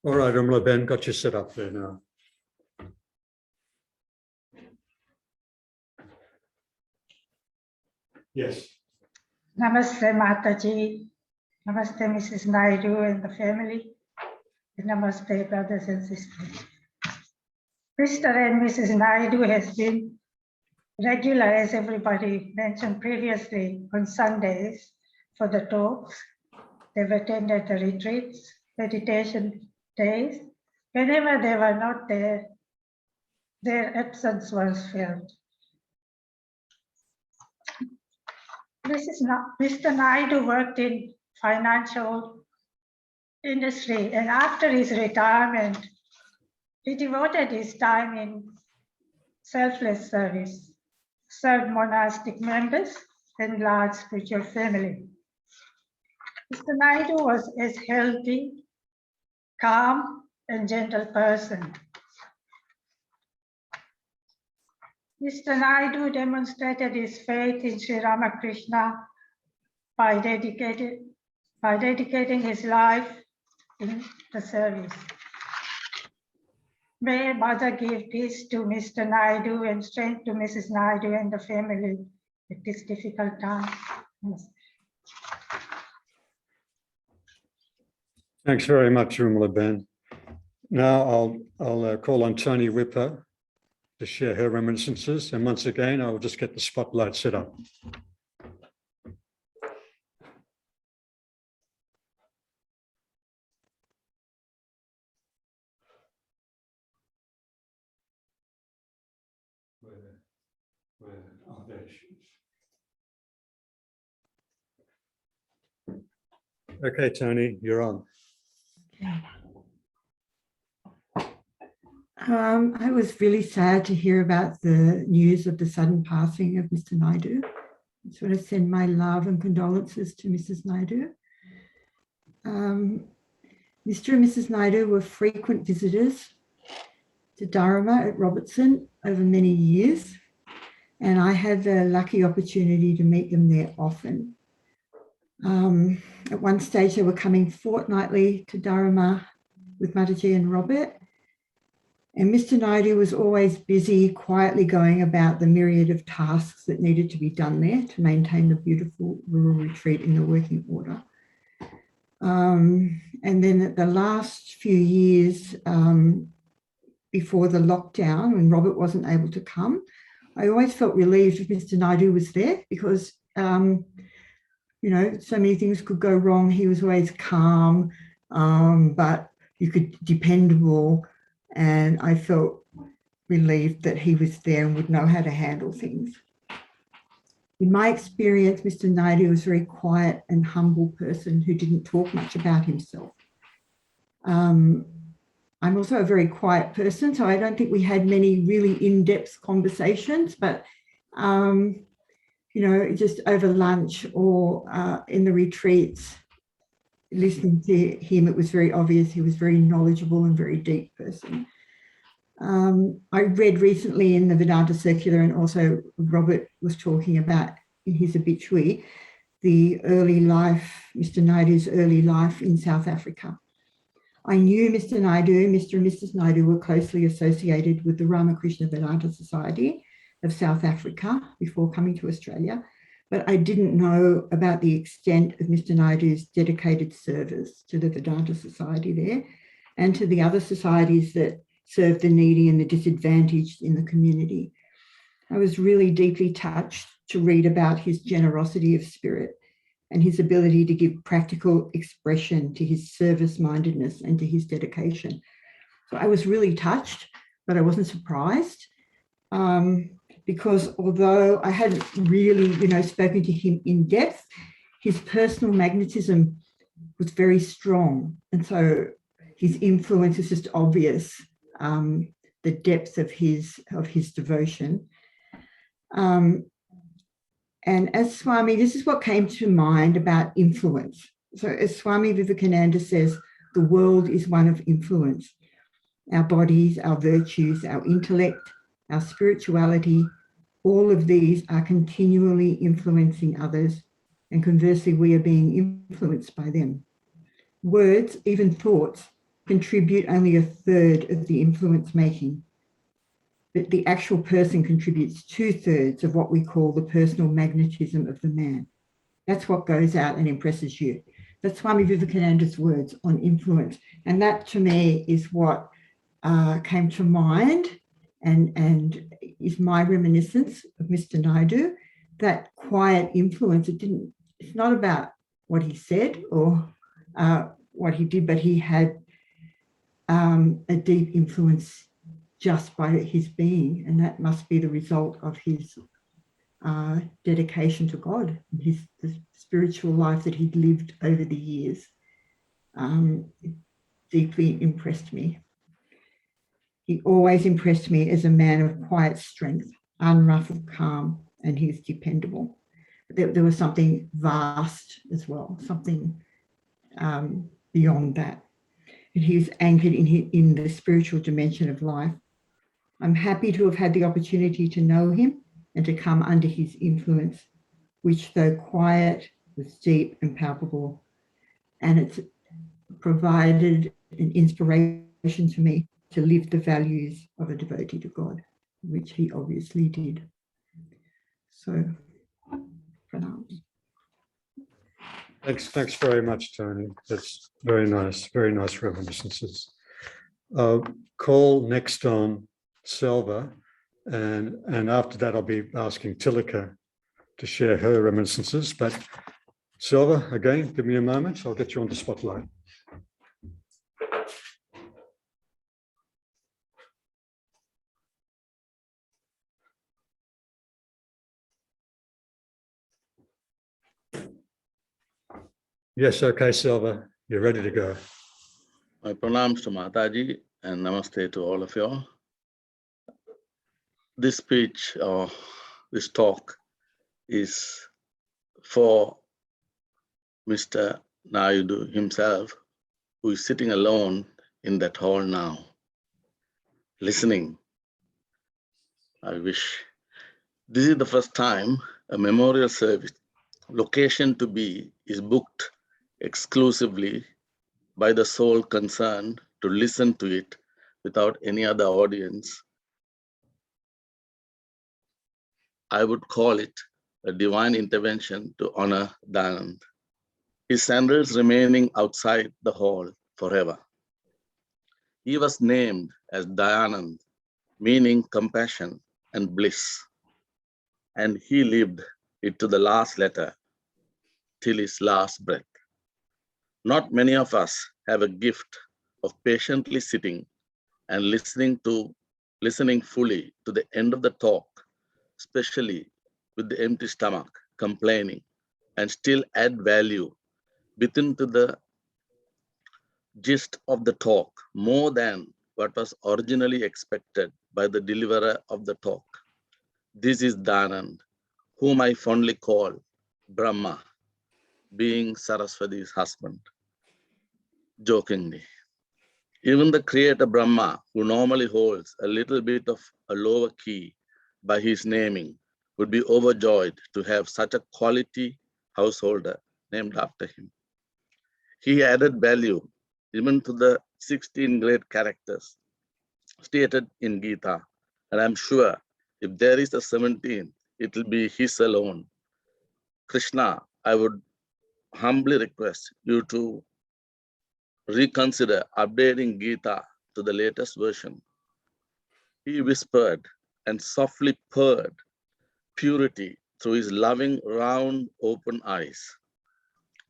All right, Urmila Ben, got you set up there now. Yes. Namaste Mataji, Namaste Mrs. Naidoo and the family, and Namaste brothers and sisters. Mr. and Mrs. Naidoo has been regular, as everybody mentioned previously, on Sundays for the talks. They've attended the retreats, meditation days. Whenever they were not there, their absence was felt. Mr. Naidoo worked in financial industry, and after his retirement, he devoted his time in selfless service, served monastic members and large spiritual family. Mr. Naidoo was a healthy, calm, and gentle person. Mr. Naidoo demonstrated his faith in Sri Ramakrishna by dedicating his life in the service. May Mother give peace to Mr. Naidoo and strength to Mrs. Naidoo and the family at this difficult time. Yes. Thanks very much, Urmila Ben. Now I'll call on Tony Whipper to share her reminiscences. And once again, I'll just get the spotlight set up. Oh, there she is. Okay, Tony, you're on. I was really sad to hear about the news of the sudden passing of Mr. Naidoo. I just want to send my love and condolences to Mrs. Naidoo. Mr. and Mrs. Naidoo were frequent visitors to Dharma at Robertson over many years, and I had the lucky opportunity to meet them there often. At one stage, they were coming fortnightly to Dharma with Mataji and Robert. And Mr. Naidoo was always busy, quietly going about the myriad of tasks that needed to be done there to maintain the beautiful rural retreat in the working order. And then at the last few years before the lockdown, when Robert wasn't able to come, I always felt relieved if Mr. Naidoo was there because, you know, so many things could go wrong. He was always calm, but you could dependable. And I felt relieved that he was there and would know how to handle things. In my experience, Mr. Naidoo was a very quiet and humble person who didn't talk much about himself. I'm also a very quiet person, so I don't think we had many really in-depth conversations, but, you know, just over lunch or in the retreats, listening to him, it was very obvious he was very knowledgeable and very deep person. I read recently in the Vedanta Circular, and also Robert was talking about in his obituary, the early life, Mr. Naidoo's early life in South Africa. I knew Mr. Naidoo, Mr. and Mrs. Naidoo were closely associated with the Ramakrishna Vedanta Society of South Africa before coming to Australia, but I didn't know about the extent of Mr. Naidoo's dedicated service to the Vedanta Society there and to the other societies that serve the needy and the disadvantaged in the community. I was really deeply touched to read about his generosity of spirit and his ability to give practical expression to his service-mindedness and to his dedication. So I was really touched, but I wasn't surprised because although I hadn't really, you know, spoken to him in depth, his personal magnetism was very strong. And so his influence is just obvious, the depth of his devotion. And as Swami, this is what came to mind about influence. So as Swami Vivekananda says, the world is one of influence. Our bodies, our virtues, our intellect, our spirituality, all of these are continually influencing others, and conversely, we are being influenced by them. Words, even thoughts, contribute only a third of the influence making. But the actual person contributes 2/3 of what we call the personal magnetism of the man. That's what goes out and impresses you. That's Swami Vivekananda's words on influence. And that to me is what came to mind and is my reminiscence of Mr. Naidoo, that quiet influence. It's not about what he said or what he did, but he had a deep influence just by his being, and that must be the result of his dedication to God, the spiritual life that he'd lived over the years. It deeply impressed me. He always impressed me as a man of quiet strength, unruffled calm, and he was dependable. There was something vast as well, something beyond that. And he was anchored in the spiritual dimension of life. I'm happy to have had the opportunity to know him and to come under his influence, which, though quiet, was deep and palpable. And it's provided an inspiration to me to live the values of a devotee to God, which he obviously did. So, pranam. Thanks very much, Tony. That's very nice reminiscences. Call next on Selva, and after that I'll be asking Tilika to share her reminiscences. But Selva, again, give me a moment. I'll get you on the spotlight. Yes, okay, Selva, you're ready to go. My pranams to Mataji and namaste to all of you all. This speech or this talk is for Mr. Naidoo himself, who is sitting alone in that hall now, listening. I wish this is the first time a memorial service location to be is booked exclusively by the soul concerned to listen to it without any other audience, I would call it a divine intervention to honor Dayanand. His sandals remaining outside the hall forever. He was named as Dayanand, meaning compassion and bliss, and he lived it to the last letter, till his last breath. Not many of us have a gift of patiently sitting and listening fully to the end of the talk, especially with the empty stomach, complaining, and still add value within to the gist of the talk more than what was originally expected by the deliverer of the talk. This is Dayanand, whom I fondly call Brahma, being Saraswati's husband, jokingly. Even the creator Brahma, who normally holds a little bit of a lower key by his naming, would be overjoyed to have such a quality householder named after him. He added value even to the 16 great characters stated in Gita, and I'm sure if there is a 17th, it will be his alone. Krishna, I would humbly request you to reconsider updating Gita to the latest version. He whispered and softly purred purity through his loving, round, open eyes.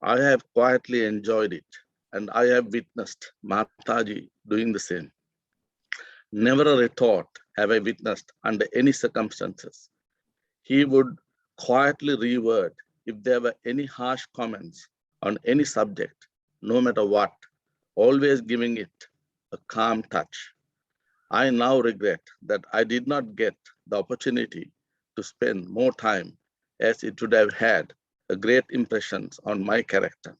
I have quietly enjoyed it, and I have witnessed Mataji doing the same. Never a retort have I witnessed under any circumstances. He would quietly reword if there were any harsh comments on any subject, no matter what, always giving it a calm touch. I now regret that I did not get the opportunity to spend more time, as it would have had a great impression on my character.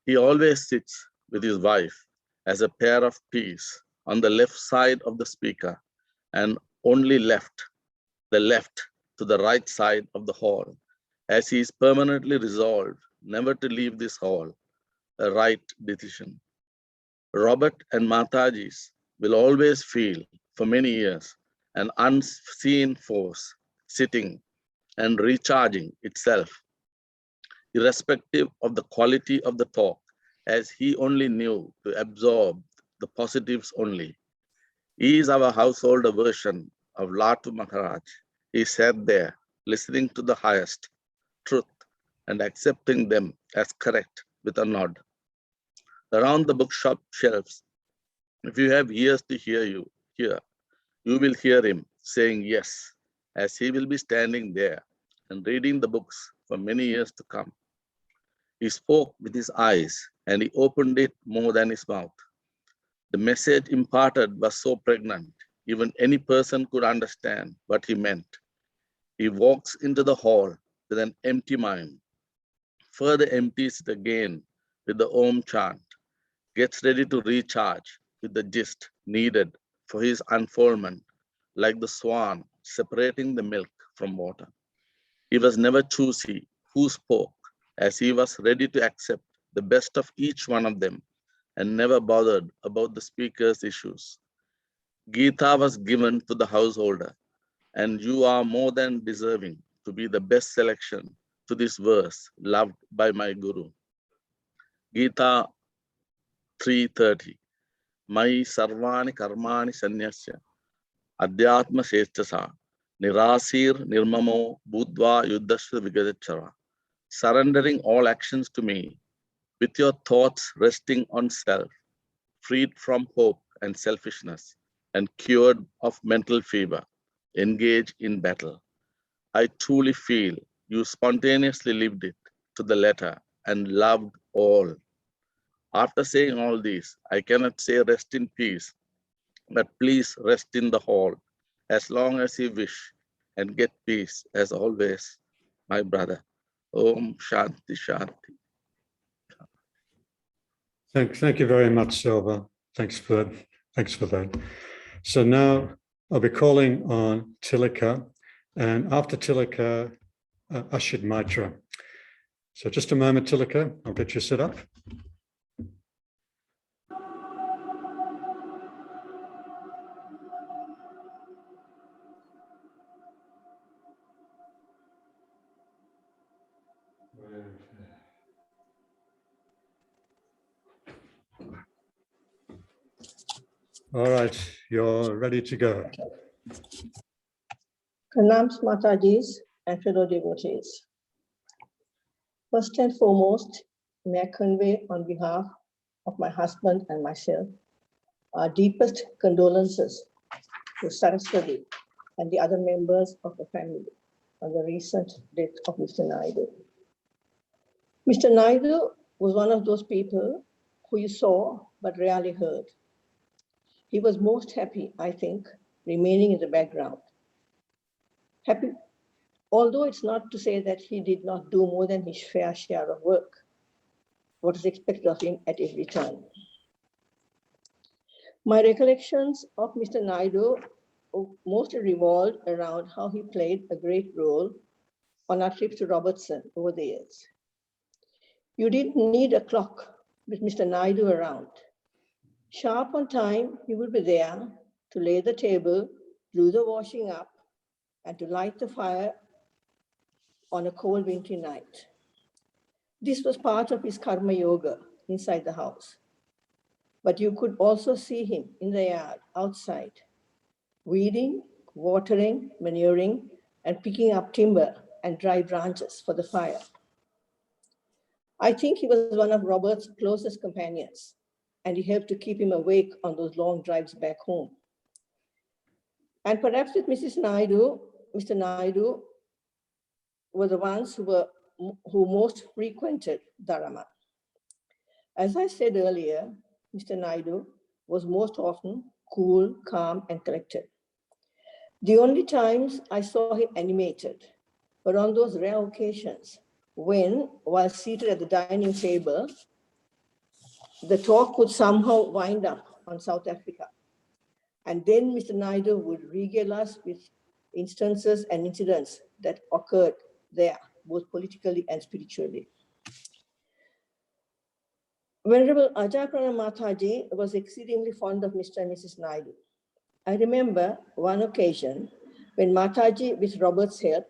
He always sits with his wife as a pair of peas on the left side of the speaker and only the left to the right side of the hall, as he is permanently resolved never to leave this hall, a right decision. Robert and Mataji's will always feel for many years an unseen force sitting and recharging itself, irrespective of the quality of the talk, as he only knew to absorb the positives only. He is our householder version of Latu Maharaj. He sat there listening to the highest truth and accepting them as correct with a nod. Around the bookshop shelves, if you have ears to hear, you will hear him saying yes, as he will be standing there and reading the books for many years to come. He spoke with his eyes and he opened it more than his mouth. The message imparted was so pregnant, even any person could understand what he meant. He walks into the hall with an empty mind, further empties it again with the Om chant, gets ready to recharge with the gist needed for his unfoldment, like the swan separating the milk from water. He was never choosy who spoke, as he was ready to accept the best of each one of them and never bothered about the speaker's issues. Gita was given to the householder, and you are more than deserving to be the best selection to this verse loved by my Guru. Gita 3:30. Mai sarvani karmani sanyasya adhyatma shestasa nirasir nirmamo budva yuddhasya vigadachara. Surrendering all actions to me, with your thoughts resting on self, freed from hope and selfishness, and cured of mental fever, engage in battle. I truly feel you spontaneously lived it to the letter and loved all. After saying all this, I cannot say rest in peace, but please rest in the hall as long as you wish and get peace as always, my brother. Om Shanti Shanti. Thank you very much, Silva. Thanks for that. So now I'll be calling on Tilika, and after Tilika, Ashid Maitra. So just a moment, Tilika, I'll get you set up. All right, you're ready to go. Pranams Matajis and fellow devotees. First and foremost, may I convey on behalf of my husband and myself our deepest condolences to Saraswati and the other members of the family on the recent death of Mr. Naidoo. Mr. Naidoo was one of those people who you saw but rarely heard. He was most happy, I think, remaining in the background. Happy, although it's not to say that he did not do more than his fair share of work, what is expected of him at every turn. My recollections of Mr. Naidoo mostly revolved around how he played a great role on our trips to Robertson over the years. You didn't need a clock with Mr. Naidoo around. Sharp on time, he would be there to lay the table, do the washing up, and to light the fire on a cold wintry night. This was part of his karma yoga inside the house. But you could also see him in the yard outside, weeding, watering, manuring, and picking up timber and dry branches for the fire. I think he was one of Robert's closest companions, and he helped to keep him awake on those long drives back home. And perhaps with Mrs. Naidoo, Mr. Naidoo were the ones who most frequented Dharma. As I said earlier, Mr. Naidoo was most often cool, calm, and collected. The only times I saw him animated were on those rare occasions when, while seated at the dining table, the talk would somehow wind up on South Africa. And then Mr. Naidoo would regale us with instances and incidents that occurred there, both politically and spiritually. Venerable Ajayaprana Mataji was exceedingly fond of Mr. and Mrs. Naidoo. I remember one occasion when Mataji, with Robert's help,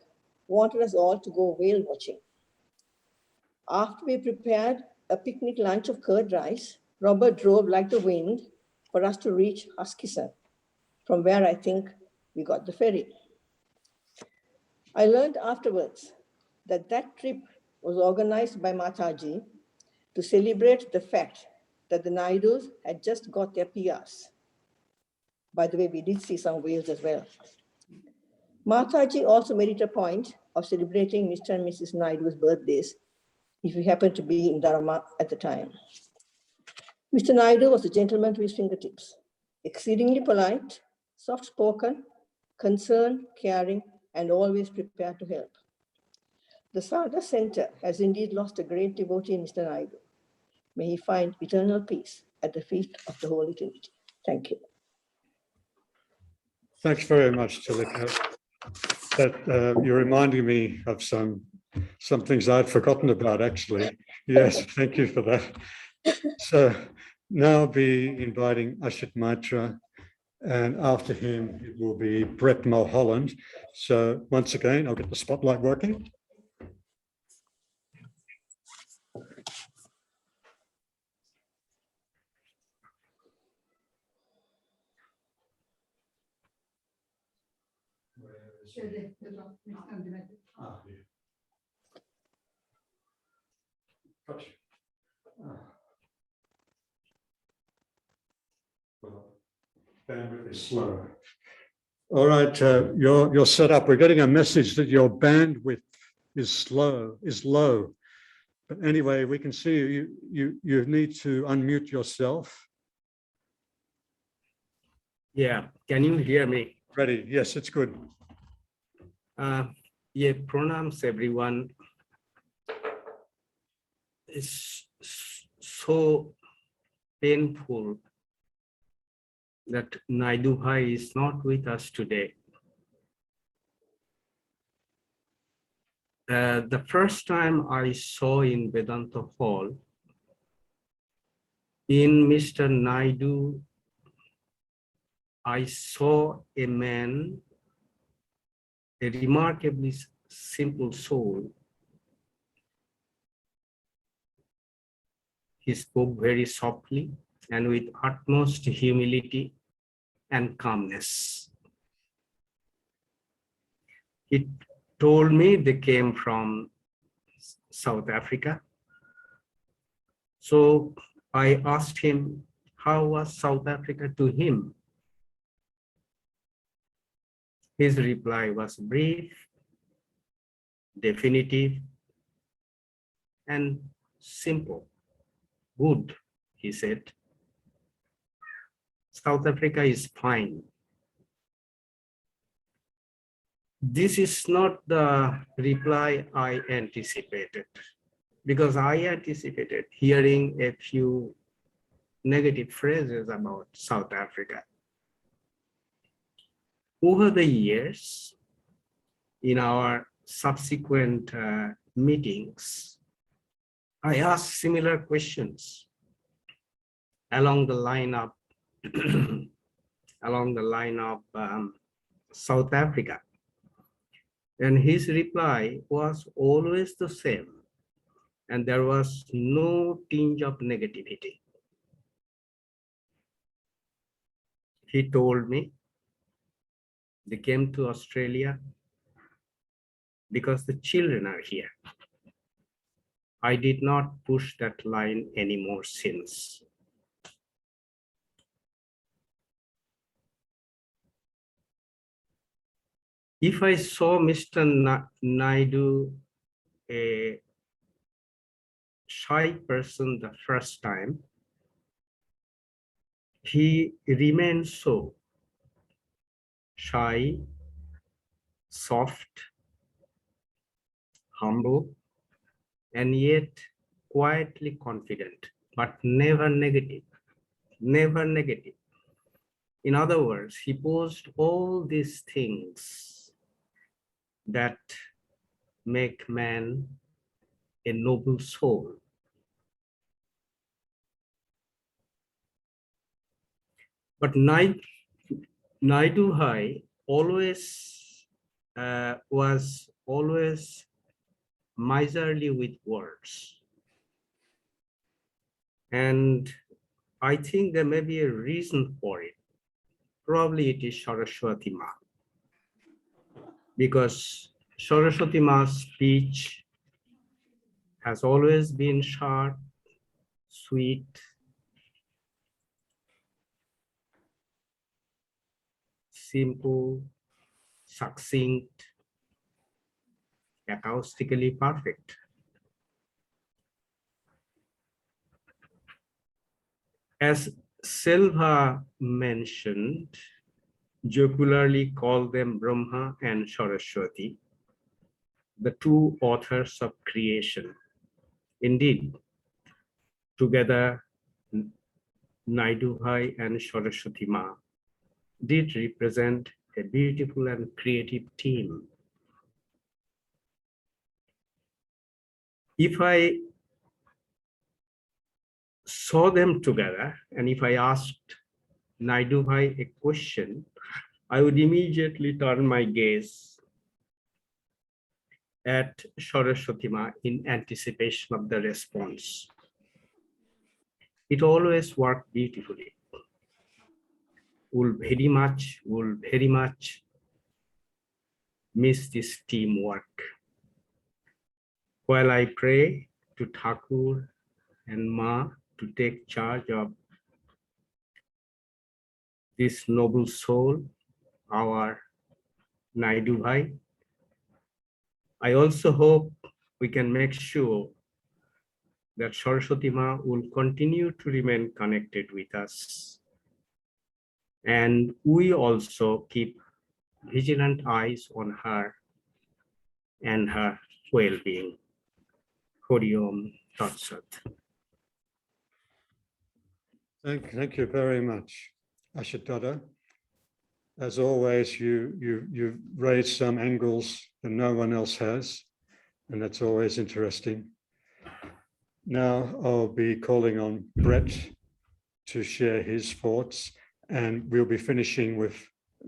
wanted us all to go whale watching. After we prepared a picnic lunch of curd rice, Robert drove like the wind for us to reach Huskisson, from where I think we got the ferry. I learned afterwards that that trip was organized by Mataji to celebrate the fact that the Naidoos had just got their PRs. By the way, we did see some whales as well. Mataji also made it a point of celebrating Mr. and Mrs. Naidoo's birthdays if we happened to be in Dharma at the time. Mr. Naidoo was a gentleman to his fingertips, exceedingly polite, soft-spoken, concerned, caring, and always prepared to help. The Sarada Center has indeed lost a great devotee in Mr. Naidoo. May he find eternal peace at the feet of the Holy Trinity. Thank you. Thanks very much, Tilika. You're reminding me of some things I'd forgotten about, actually. Yes, thank you for that. So now I'll be inviting Ashit Maitra, and after him it will be Brett Mulholland. So once again, I'll get the spotlight working. Bandwidth is slow. All right, you're set up. We're getting a message that your bandwidth is low. But anyway, we can see you. You need to unmute yourself. Yeah, can you hear me? Ready? Yes, it's good. Yeah, pranams everyone. It's so painful that Naidoo Bhai is not with us today. The first time I saw in Vedanta Hall, in Mr. Naidoo, I saw a man, a remarkably simple soul. He spoke very softly and with utmost humility and calmness. He told me they came from South Africa. So I asked him, how was South Africa to him? His reply was brief, definitive, and simple. Good, he said. South Africa is fine. This is not the reply I anticipated, because I anticipated hearing a few negative phrases about South Africa. Over the years, in our subsequent meetings, I asked similar questions along the line of South Africa. And his reply was always the same, and there was no tinge of negativity. He told me they came to Australia because the children are here. I did not push that line anymore since. If I saw Mr. Naidoo, a shy person the first time, he remained so shy, soft, humble, and yet quietly confident, but never negative, never negative. In other words, he posed all these things that make man a noble soul. But Naidoo Bhai was always miserly with words. And I think there may be a reason for it. Probably it is Saraswati Ma. Because Saraswati Ma's speech has always been sharp, sweet, simple, succinct, acoustically perfect. As Selva mentioned, jocularly call them Brahma and Saraswati, the two authors of creation. Indeed, together, Naidoo Bhai and Saraswati Ma did represent a beautiful and creative team. If I saw them together, and if I asked Naidoo Bhai a question, I would immediately turn my gaze at Saraswati Ma in anticipation of the response. It always worked beautifully. We'll very much miss this teamwork. While I pray to Thakur and Ma to take charge of this noble soul, our Naidoo Bhai, I also hope we can make sure that Saraswati Ma will continue to remain connected with us. And we also keep vigilant eyes on her and her well-being. Hari Om Tat Sat. Thank you very much, Ashatara. As always, you've raised some angles that no one else has, and that's always interesting. Now I'll be calling on Brett to share his thoughts, and we'll be finishing with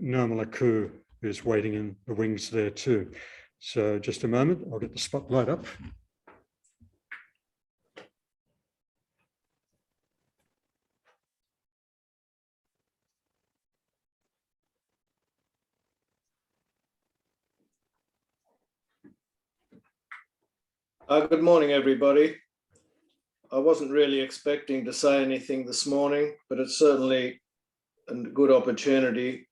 Nirmala Ku, who's waiting in the wings there too. So just a moment, I'll get the spotlight up. Good morning, everybody. I wasn't really expecting to say anything this morning, but it's certainly a good opportunity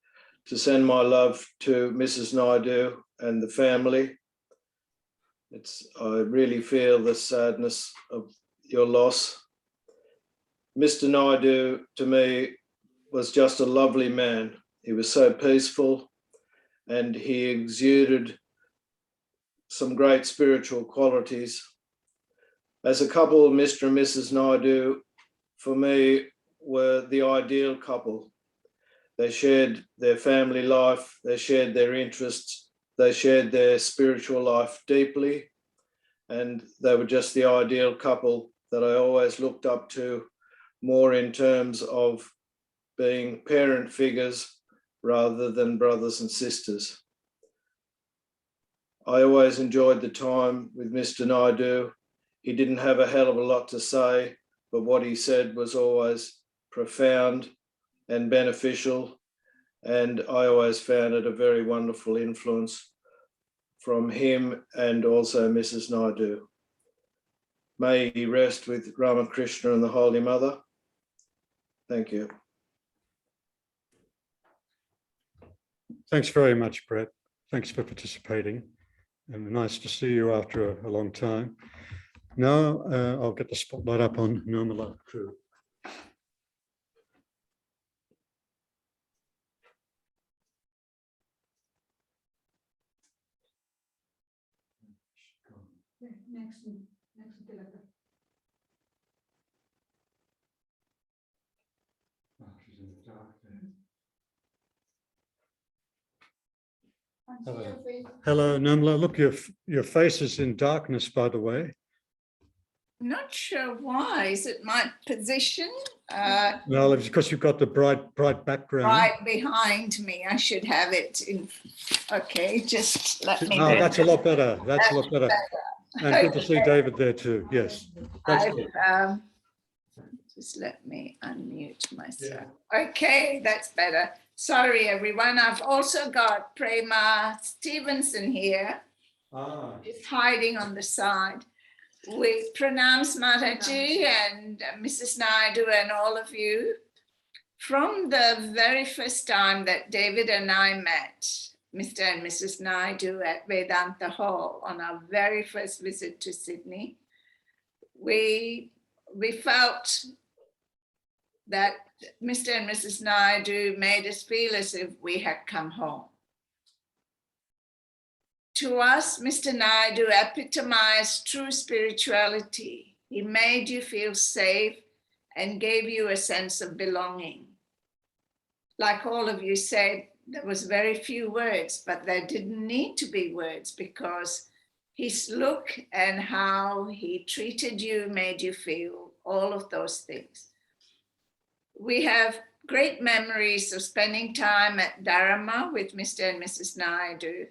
to send my love to Mrs. Naidoo and the family. I really feel the sadness of your loss. Mr. Naidoo, to me, was just a lovely man. He was so peaceful and he exuded some great spiritual qualities. As a couple, Mr. and Mrs. Naidoo, for me, were the ideal couple. They shared their family life, they shared their interests, they shared their spiritual life deeply, and they were just the ideal couple that I always looked up to, more in terms of being parent figures rather than brothers and sisters. I always enjoyed the time with Mr. Naidoo. He didn't have a hell of a lot to say, but what he said was always profound and beneficial. And I always found it a very wonderful influence from him and also Mrs. Naidoo. May he rest with Ramakrishna and the Holy Mother. Thank you. Thanks very much, Brett. Thanks for participating. And nice to see you after a long time. Now I'll get the spotlight up on Nirmala too. Next. Oh, she's in the dark there. Hello. Hello, Nirmala. Look, your face is in darkness, by the way. Not sure why. Is it my position? No, it's because you've got the bright background. Right behind me. I should have it in. Okay, just let me. No, that's a lot better. That's a lot better. And good to see David there too. Yes. Just let me unmute myself. Yeah. Okay, that's better. Sorry, everyone. I've also got Prema Stevenson here. She's hiding on the side. With Pranams Mataji and Mrs. Naidoo and all of you. From the very first time that David and I met, Mr. and Mrs. Naidoo at Vedanta Hall on our very first visit to Sydney, we felt that Mr. and Mrs. Naidoo made us feel as if we had come home. To us, Mr. Naidoo epitomized true spirituality. He made you feel safe and gave you a sense of belonging. Like all of you said, there was very few words, but there didn't need to be words because his look and how he treated you made you feel all of those things. We have great memories of spending time at Dharma with Mr. and Mrs. Naidoo.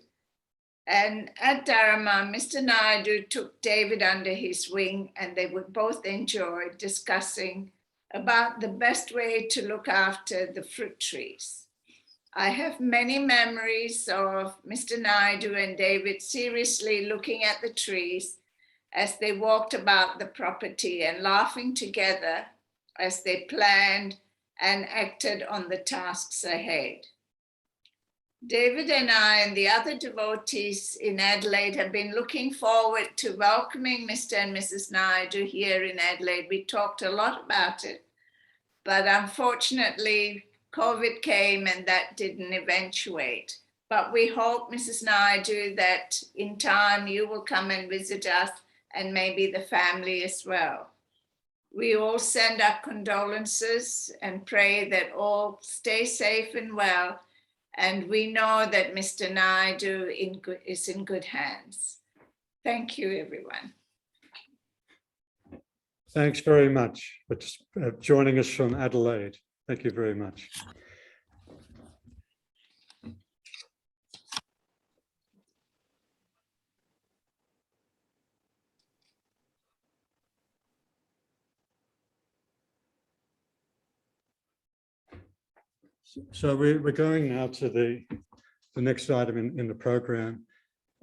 And at Dharma, Mr. Naidoo took David under his wing and they would both enjoy discussing about the best way to look after the fruit trees. I have many memories of Mr. Naidoo and David seriously looking at the trees as they walked about the property and laughing together as they planned and acted on the tasks ahead. David and I and the other devotees in Adelaide have been looking forward to welcoming Mr. and Mrs. Naidoo here in Adelaide. We talked a lot about it, but unfortunately, COVID came and that didn't eventuate. But we hope, Mrs. Naidoo, that in time you will come and visit us and maybe the family as well. We all send our condolences and pray that all stay safe and well. And we know that Mr. Naidoo is in good hands. Thank you, everyone. Thanks very much for joining us from Adelaide. Thank you very much. So we're going now to the next item in the program,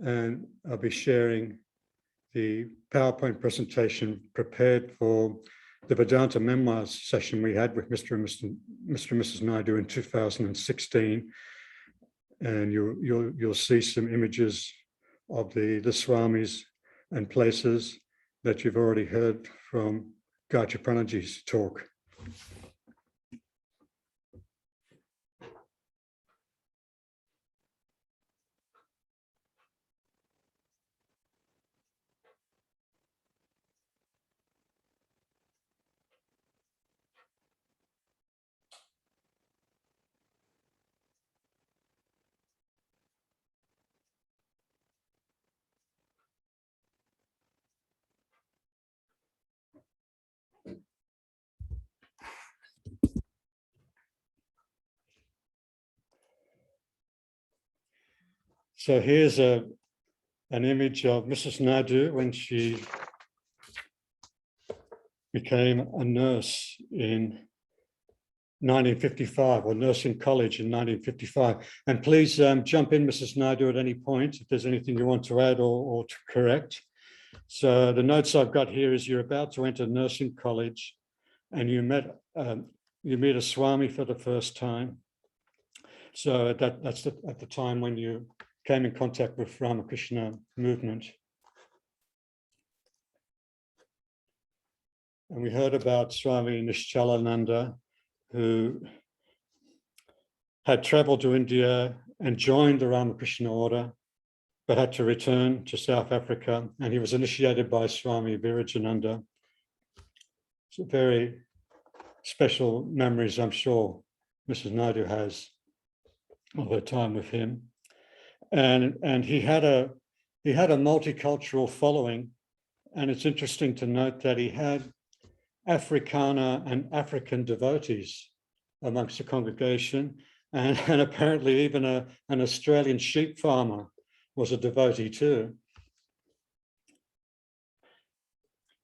and I'll be sharing the PowerPoint presentation prepared for the Vedanta Memoirs session we had with Mr. and Mrs. Naidoo in 2016. And you'll see some images of the Swamis and places that you've already heard from Gayatripranaji's talk. So here's an image of Mrs. Naidoo when she became a nurse in 1955, or nursing college in 1955. And please jump in, Mrs. Naidoo, at any point if there's anything you want to add or to correct. So the notes I've got here is you're about to enter nursing college and you meet a Swami for the first time. So that's at the time when you came in contact with Ramakrishna Movement. And we heard about Swami Nishchalananda, who had traveled to India and joined the Ramakrishna order, but had to return to South Africa. And he was initiated by Swami Virajananda. So very special memories, I'm sure Mrs. Naidoo has of her time with him. And he had a multicultural following. And it's interesting to note that he had Afrikaner and African devotees amongst the congregation. And apparently even an Australian sheep farmer was a devotee too.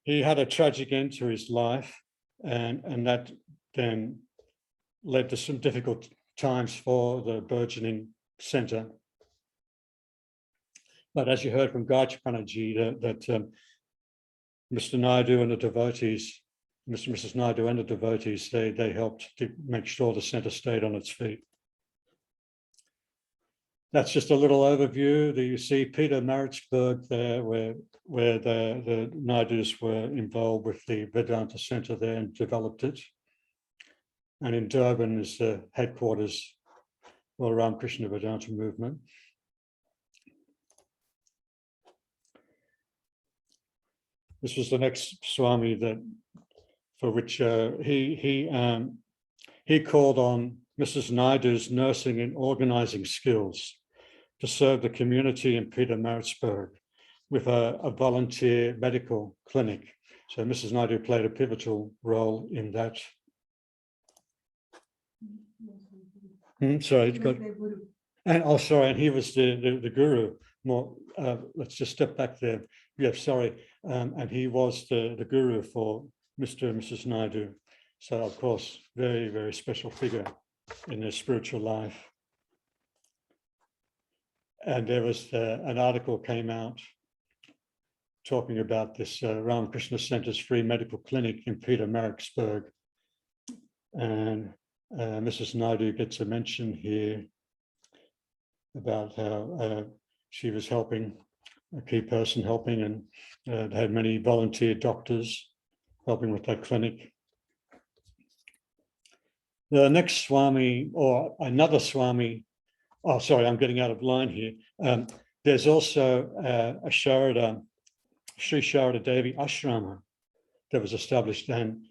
He had a tragic end to his life, and that then led to some difficult times for the burgeoning centre. But as you heard from Gayatripranaji, that Mr. Naidoo and the devotees, Mr. and Mrs. Naidoo and the devotees, they helped to make sure the centre stayed on its feet. That's just a little overview. You see Peter Maritzburg there, where the Naidoos were involved with the Vedanta Centre there and developed it. And in Durban is the headquarters for the Ramakrishna Vedanta Movement. This was the next Swami for which he called on Mrs. Naidoo's nursing and organizing skills to serve the community in Peter Maritzburg with a volunteer medical clinic. So Mrs. Naidoo played a pivotal role in that. Sorry, and he was the guru. Let's just step back there. Yeah, sorry. And he was the guru for Mr. and Mrs. Naidoo. So of course, very, very special figure in their spiritual life. And there was an article came out talking about this Ramakrishna Center's free medical clinic in Peter Maritzburg. And Mrs. Naidoo gets a mention here about how she was helping, a key person helping, and had many volunteer doctors helping with that clinic. The next Swami, or another Swami, oh, sorry, I'm getting out of line here. There's also a Sri Sarada Devi Ashrama that was established then.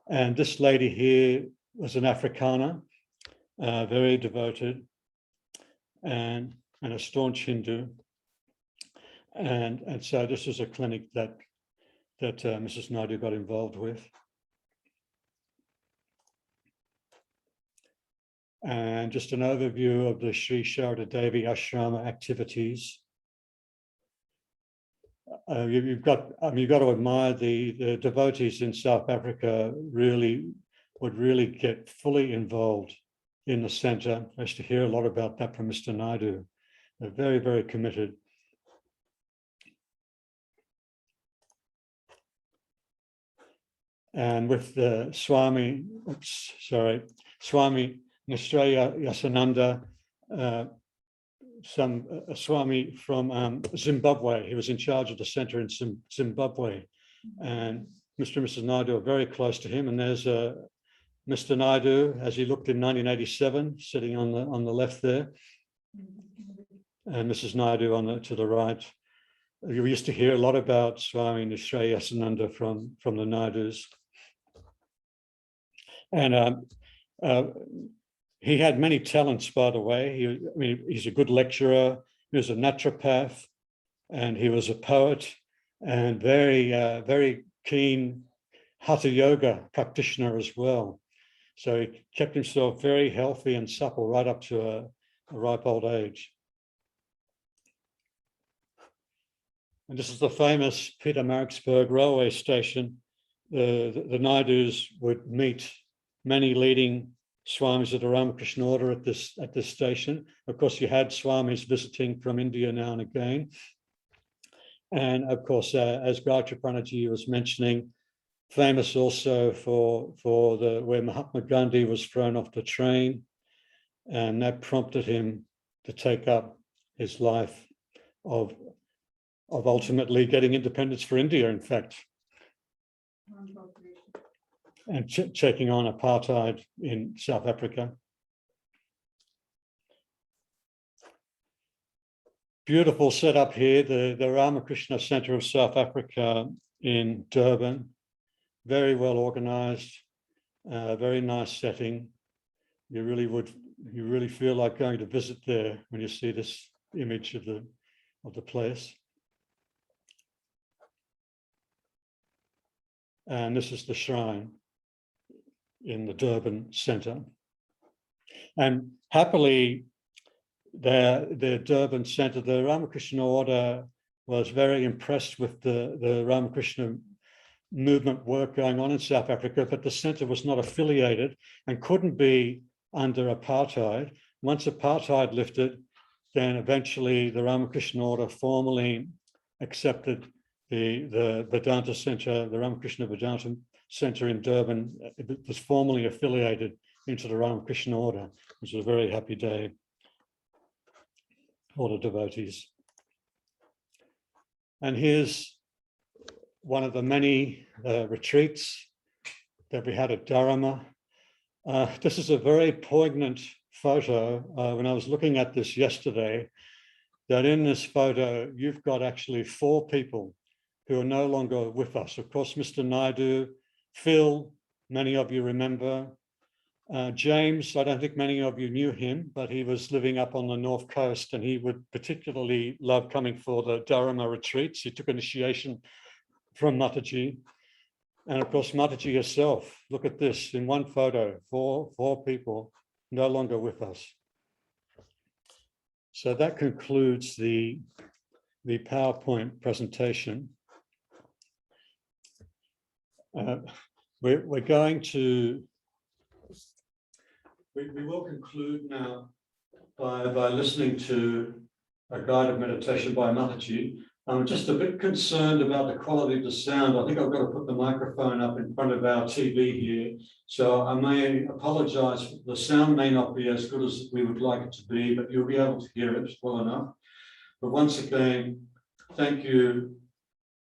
And this lady here was an Afrikaner, very devoted, and a staunch Hindu. And so this is a clinic that Mrs. Naidoo got involved with. And just an overview of the Sri Sarada Devi Ashrama activities. You've got to admire the devotees in South Africa would really get fully involved in the centre. I used to hear a lot about that from Mr. Naidoo. They're very, very committed. and with the Swami Nishraya Yasananda, a Swami from Zimbabwe. He was in charge of the center in Zimbabwe, and Mr. and Mrs. Naidoo are very close to him. And there's Mr. Naidoo, as he looked in 1987, sitting on the left there, and Mrs. Naidoo to the right. We used to hear a lot about Swami Nishraya Yasananda from the Naidoos. And he had many talents, by the way. He's a good lecturer, he was a naturopath, and he was a poet, and very keen Hatha yoga practitioner as well. So he kept himself very healthy and supple right up to a ripe old age. And this is the famous Peter Maritzburg railway station. The Naidoos would meet many leading Swamis of the Ramakrishna order at this station. Of course, you had Swamis visiting from India now and again. And of course, as Gayatriprana was mentioning, famous also for where Mahatma Gandhi was thrown off the train, and that prompted him to take up his life of ultimately getting independence for India, in fact, and taking on apartheid in South Africa. Beautiful setup here, the Ramakrishna Center of South Africa in Durban. Very well organized, very nice setting. You really feel like going to visit there when you see this image of the place. And this is the shrine in the Durban Center. And happily, the Durban Center, the Ramakrishna order was very impressed with the Ramakrishna Movement work going on in South Africa, but the center was not affiliated and couldn't be under apartheid. Once apartheid lifted, then eventually the Ramakrishna order formally accepted the Vedanta Center, the Ramakrishna Vedanta Center in Durban. It was formally affiliated into the Ramakrishna order, which was a very happy day for the devotees. And here's one of the many retreats that we had at Dharma. This is a very poignant photo. When I was looking at this yesterday, that in this photo, you've got actually 4 people who are no longer with us. Of course, Mr. Naidoo, Phil, many of you remember. James, I don't think many of you knew him, but he was living up on the North Coast, and he would particularly love coming for the Dharma retreats. He took initiation from Mataji. And of course, Mataji herself, look at this in one photo, 4 people no longer with us. So that concludes the PowerPoint presentation. We're going to, we will conclude now by listening to a guided meditation by Mataji. I'm just a bit concerned about the quality of the sound. I think I've got to put the microphone up in front of our TV here. So I may apologize. The sound may not be as good as we would like it to be, but you'll be able to hear it well enough. But once again, thank you,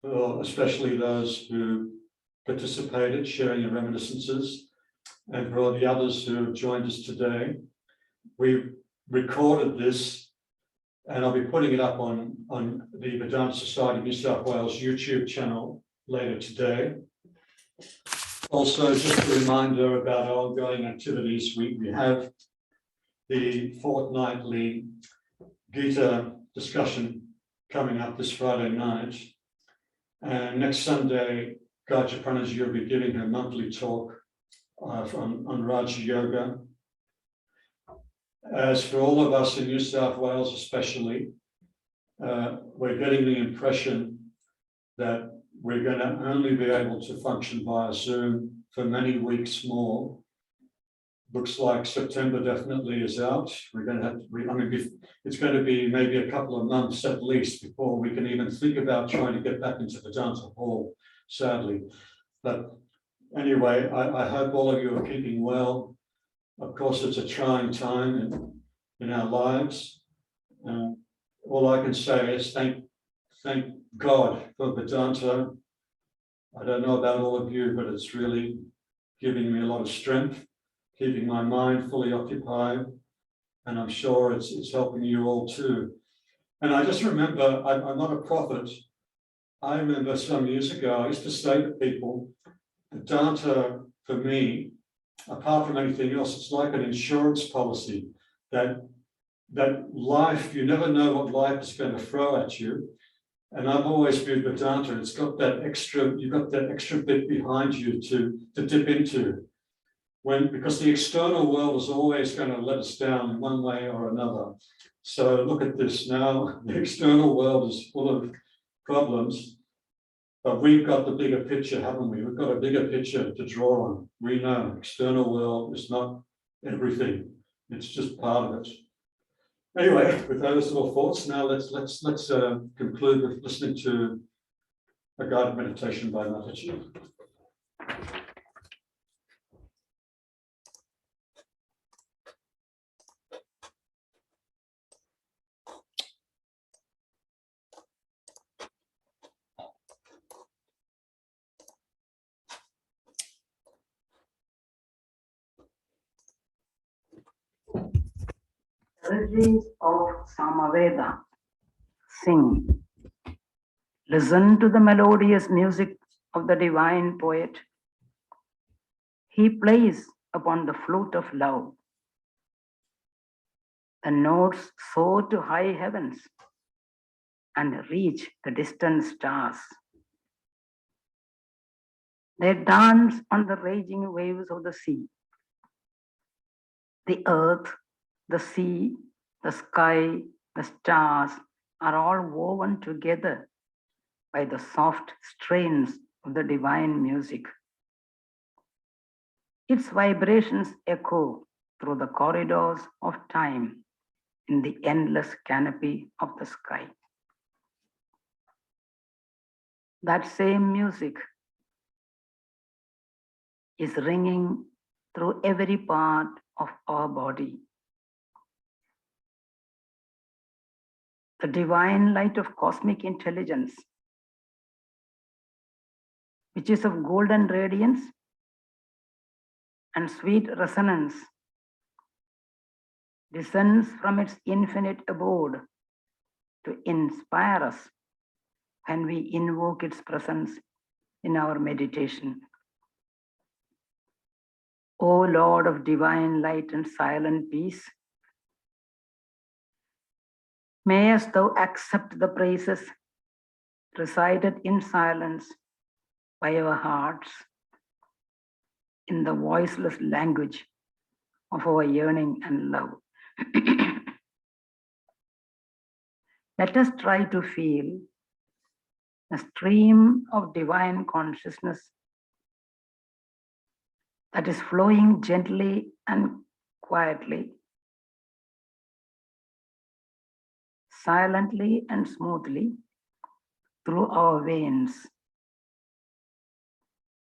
especially those who participated, sharing your reminiscences, and for all the others who have joined us today. We recorded this, and I'll be putting it up on the Vedanta Society of New South Wales YouTube channel later today. Also, just a reminder about our ongoing activities. We have the fortnightly Gita discussion coming up this Friday night. And next Sunday, Gayatriprana will be giving her monthly talk on Raja Yoga. As for all of us in New South Wales especially, we're getting the impression that we're going to only be able to function via Zoom for many weeks more. Looks like September definitely is out. We're going to have to, it's going to be maybe a couple of months at least before we can even think about trying to get back into Vedanta Hall, sadly. But anyway, I hope all of you are keeping well. Of course, it's a trying time in our lives. All I can say is thank God for Vedanta. I don't know about all of you, but it's really giving me a lot of strength, keeping my mind fully occupied, and I'm sure it's helping you all too. And I just remember, I'm not a prophet. I remember some years ago, I used to say to people, Vedanta for me, apart from anything else, it's like an insurance policy that life, you never know what life is going to throw at you. And I've always viewed Vedanta, it's got that extra, you've got that extra bit behind you to dip into. Because the external world is always going to let us down in one way or another. So look at this now, the external world is full of problems, but we've got the bigger picture, haven't we? We've got a bigger picture to draw on. We know external world is not everything. It's just part of it. Anyway, with those little thoughts, now let's conclude with listening to a guided meditation by Mataji. Rishis of Samaveda sing. Listen to the melodious music of the divine poet. He plays upon the flute of love. The notes soar to high heavens and reach the distant stars. They dance on the raging waves of the sea. The earth, the sea, the sky, the stars are all woven together by the soft strains of the divine music. Its vibrations echo through the corridors of time in the endless canopy of the sky. That same music is ringing through every part of our body. The divine light of cosmic intelligence, which is of golden radiance and sweet resonance, descends from its infinite abode to inspire us when we invoke its presence in our meditation. O Lord of divine light and silent peace, mayest thou accept the praises recited in silence by our hearts in the voiceless language of our yearning and love. Let us try to feel the stream of divine consciousness that is flowing gently and quietly, silently and smoothly through our veins.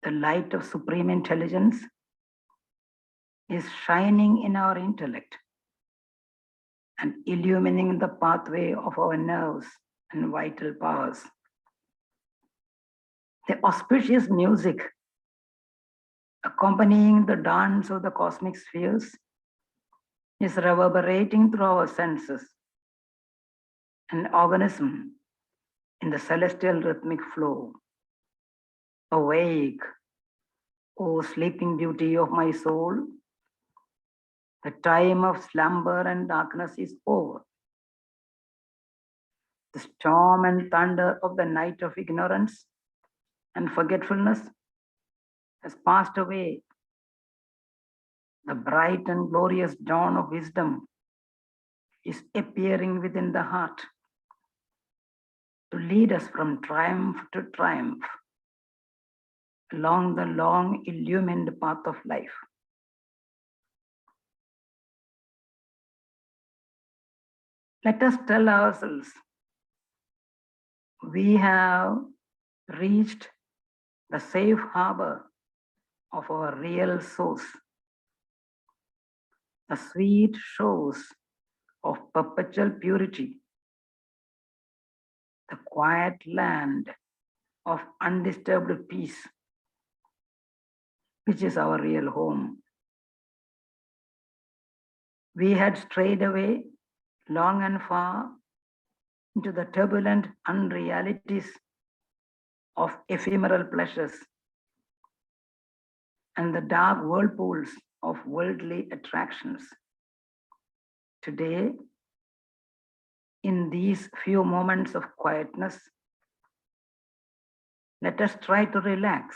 The light of supreme intelligence is shining in our intellect and illumining the pathway of our nerves and vital powers. The auspicious music accompanying the dance of the cosmic spheres is reverberating through our senses and organism in the celestial rhythmic flow. Awake, O sleeping beauty of my soul. The time of slumber and darkness is over. The storm and thunder of the night of ignorance and forgetfulness has passed away. The bright and glorious dawn of wisdom is appearing within the heart to lead us from triumph to triumph along the long illumined path of life. Let us tell ourselves, we have reached the safe harbor of our real source, the sweet shores of perpetual purity, the quiet land of undisturbed peace, which is our real home. We had strayed away long and far into the turbulent unrealities of ephemeral pleasures and the dark whirlpools of worldly attractions. Today, in these few moments of quietness, let us try to relax,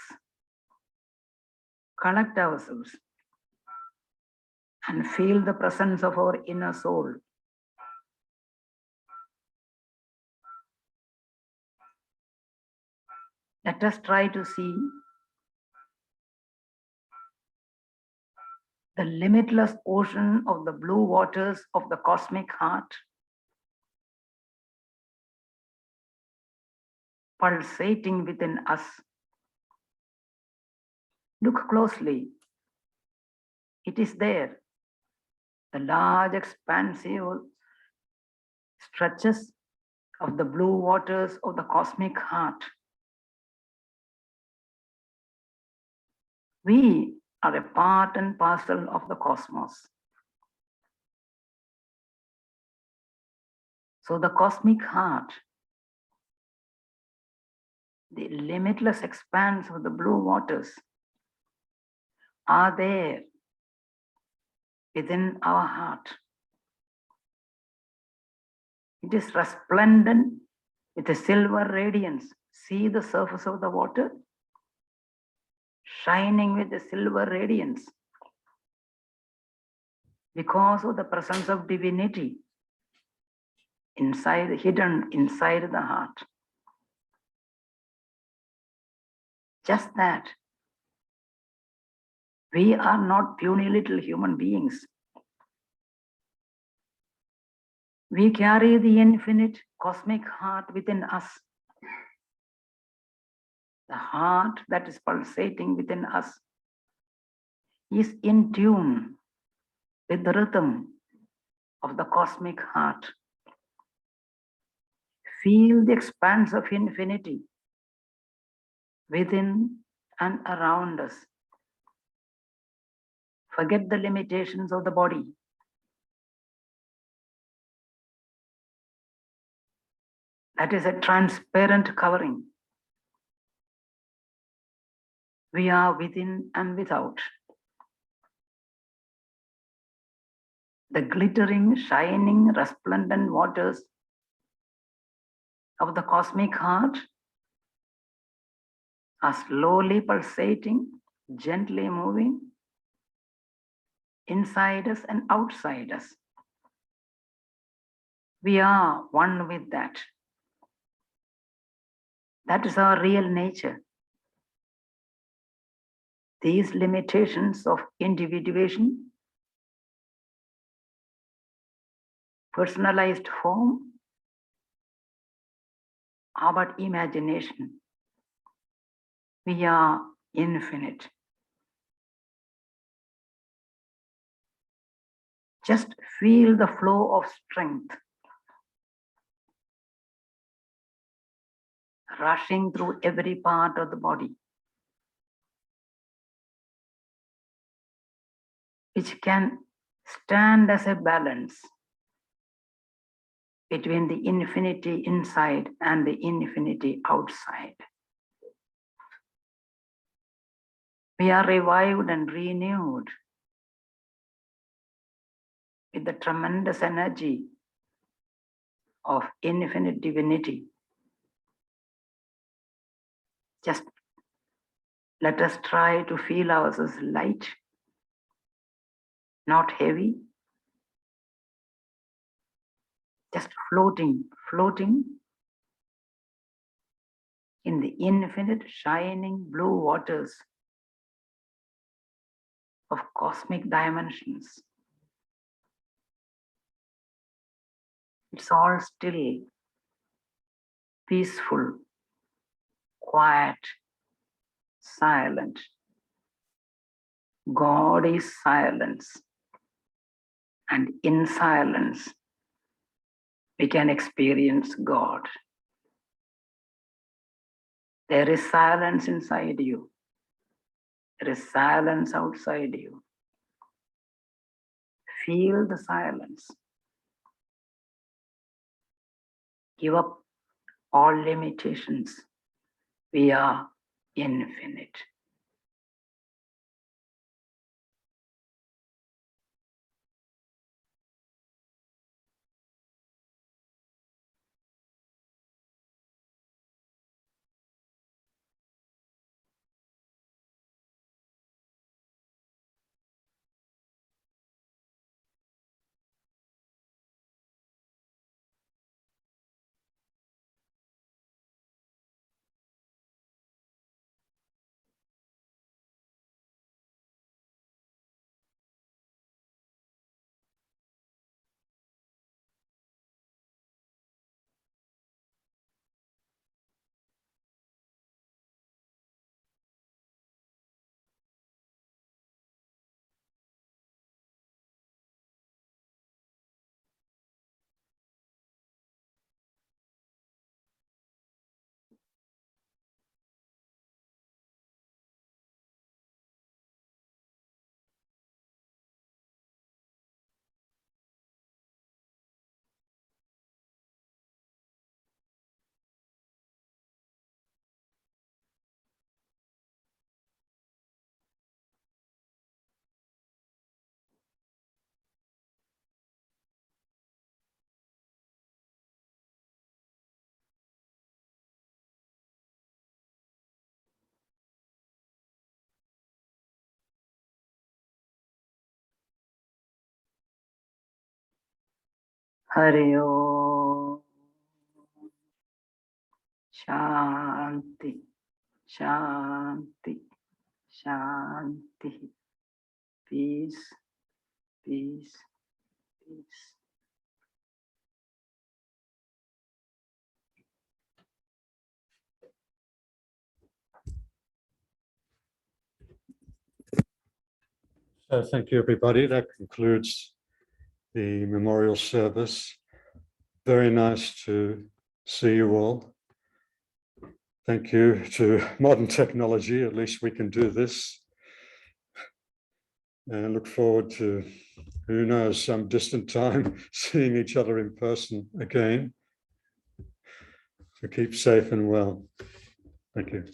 collect ourselves, and feel the presence of our inner soul. Let us try to see the limitless ocean of the blue waters of the cosmic heart, pulsating within us. Look closely. It is there. The large expansive stretches of the blue waters of the cosmic heart. We are a part and parcel of the cosmos. So the cosmic heart, the limitless expanse of the blue waters, are there within our heart. It is resplendent with a silver radiance. See the surface of the water? Shining with a silver radiance because of the presence of divinity inside, hidden inside the heart. Just that. We are not puny little human beings. We carry the infinite cosmic heart within us. The heart that is pulsating within us is in tune with the rhythm of the cosmic heart. Feel the expanse of infinity within and around us. Forget the limitations of the body. That is a transparent covering. We are within and without. The glittering, shining, resplendent waters of the cosmic heart are slowly pulsating, gently moving inside us and outside us. We are one with that. That is our real nature. These limitations of individuation, personalized form, are but imagination. We are infinite. Just feel the flow of strength rushing through every part of the body, which can stand as a balance between the infinity inside and the infinity outside. We are revived and renewed with the tremendous energy of infinite divinity. Just let us try to feel ourselves light, not heavy, just floating in the infinite shining blue waters of cosmic dimensions. It's all still, peaceful, quiet, silent, God is silence. And in silence, we can experience God. There is silence inside you. There is silence outside you. Feel the silence. Give up all limitations. We are infinite. Hari Om. Shanti, Shanti, Shanti. Peace, peace, peace. So thank you, everybody. That concludes the memorial service. Very nice to see you all. Thank you to modern technology. At least we can do this. And look forward to, who knows, some distant time seeing each other in person again. So keep safe and well. Thank you.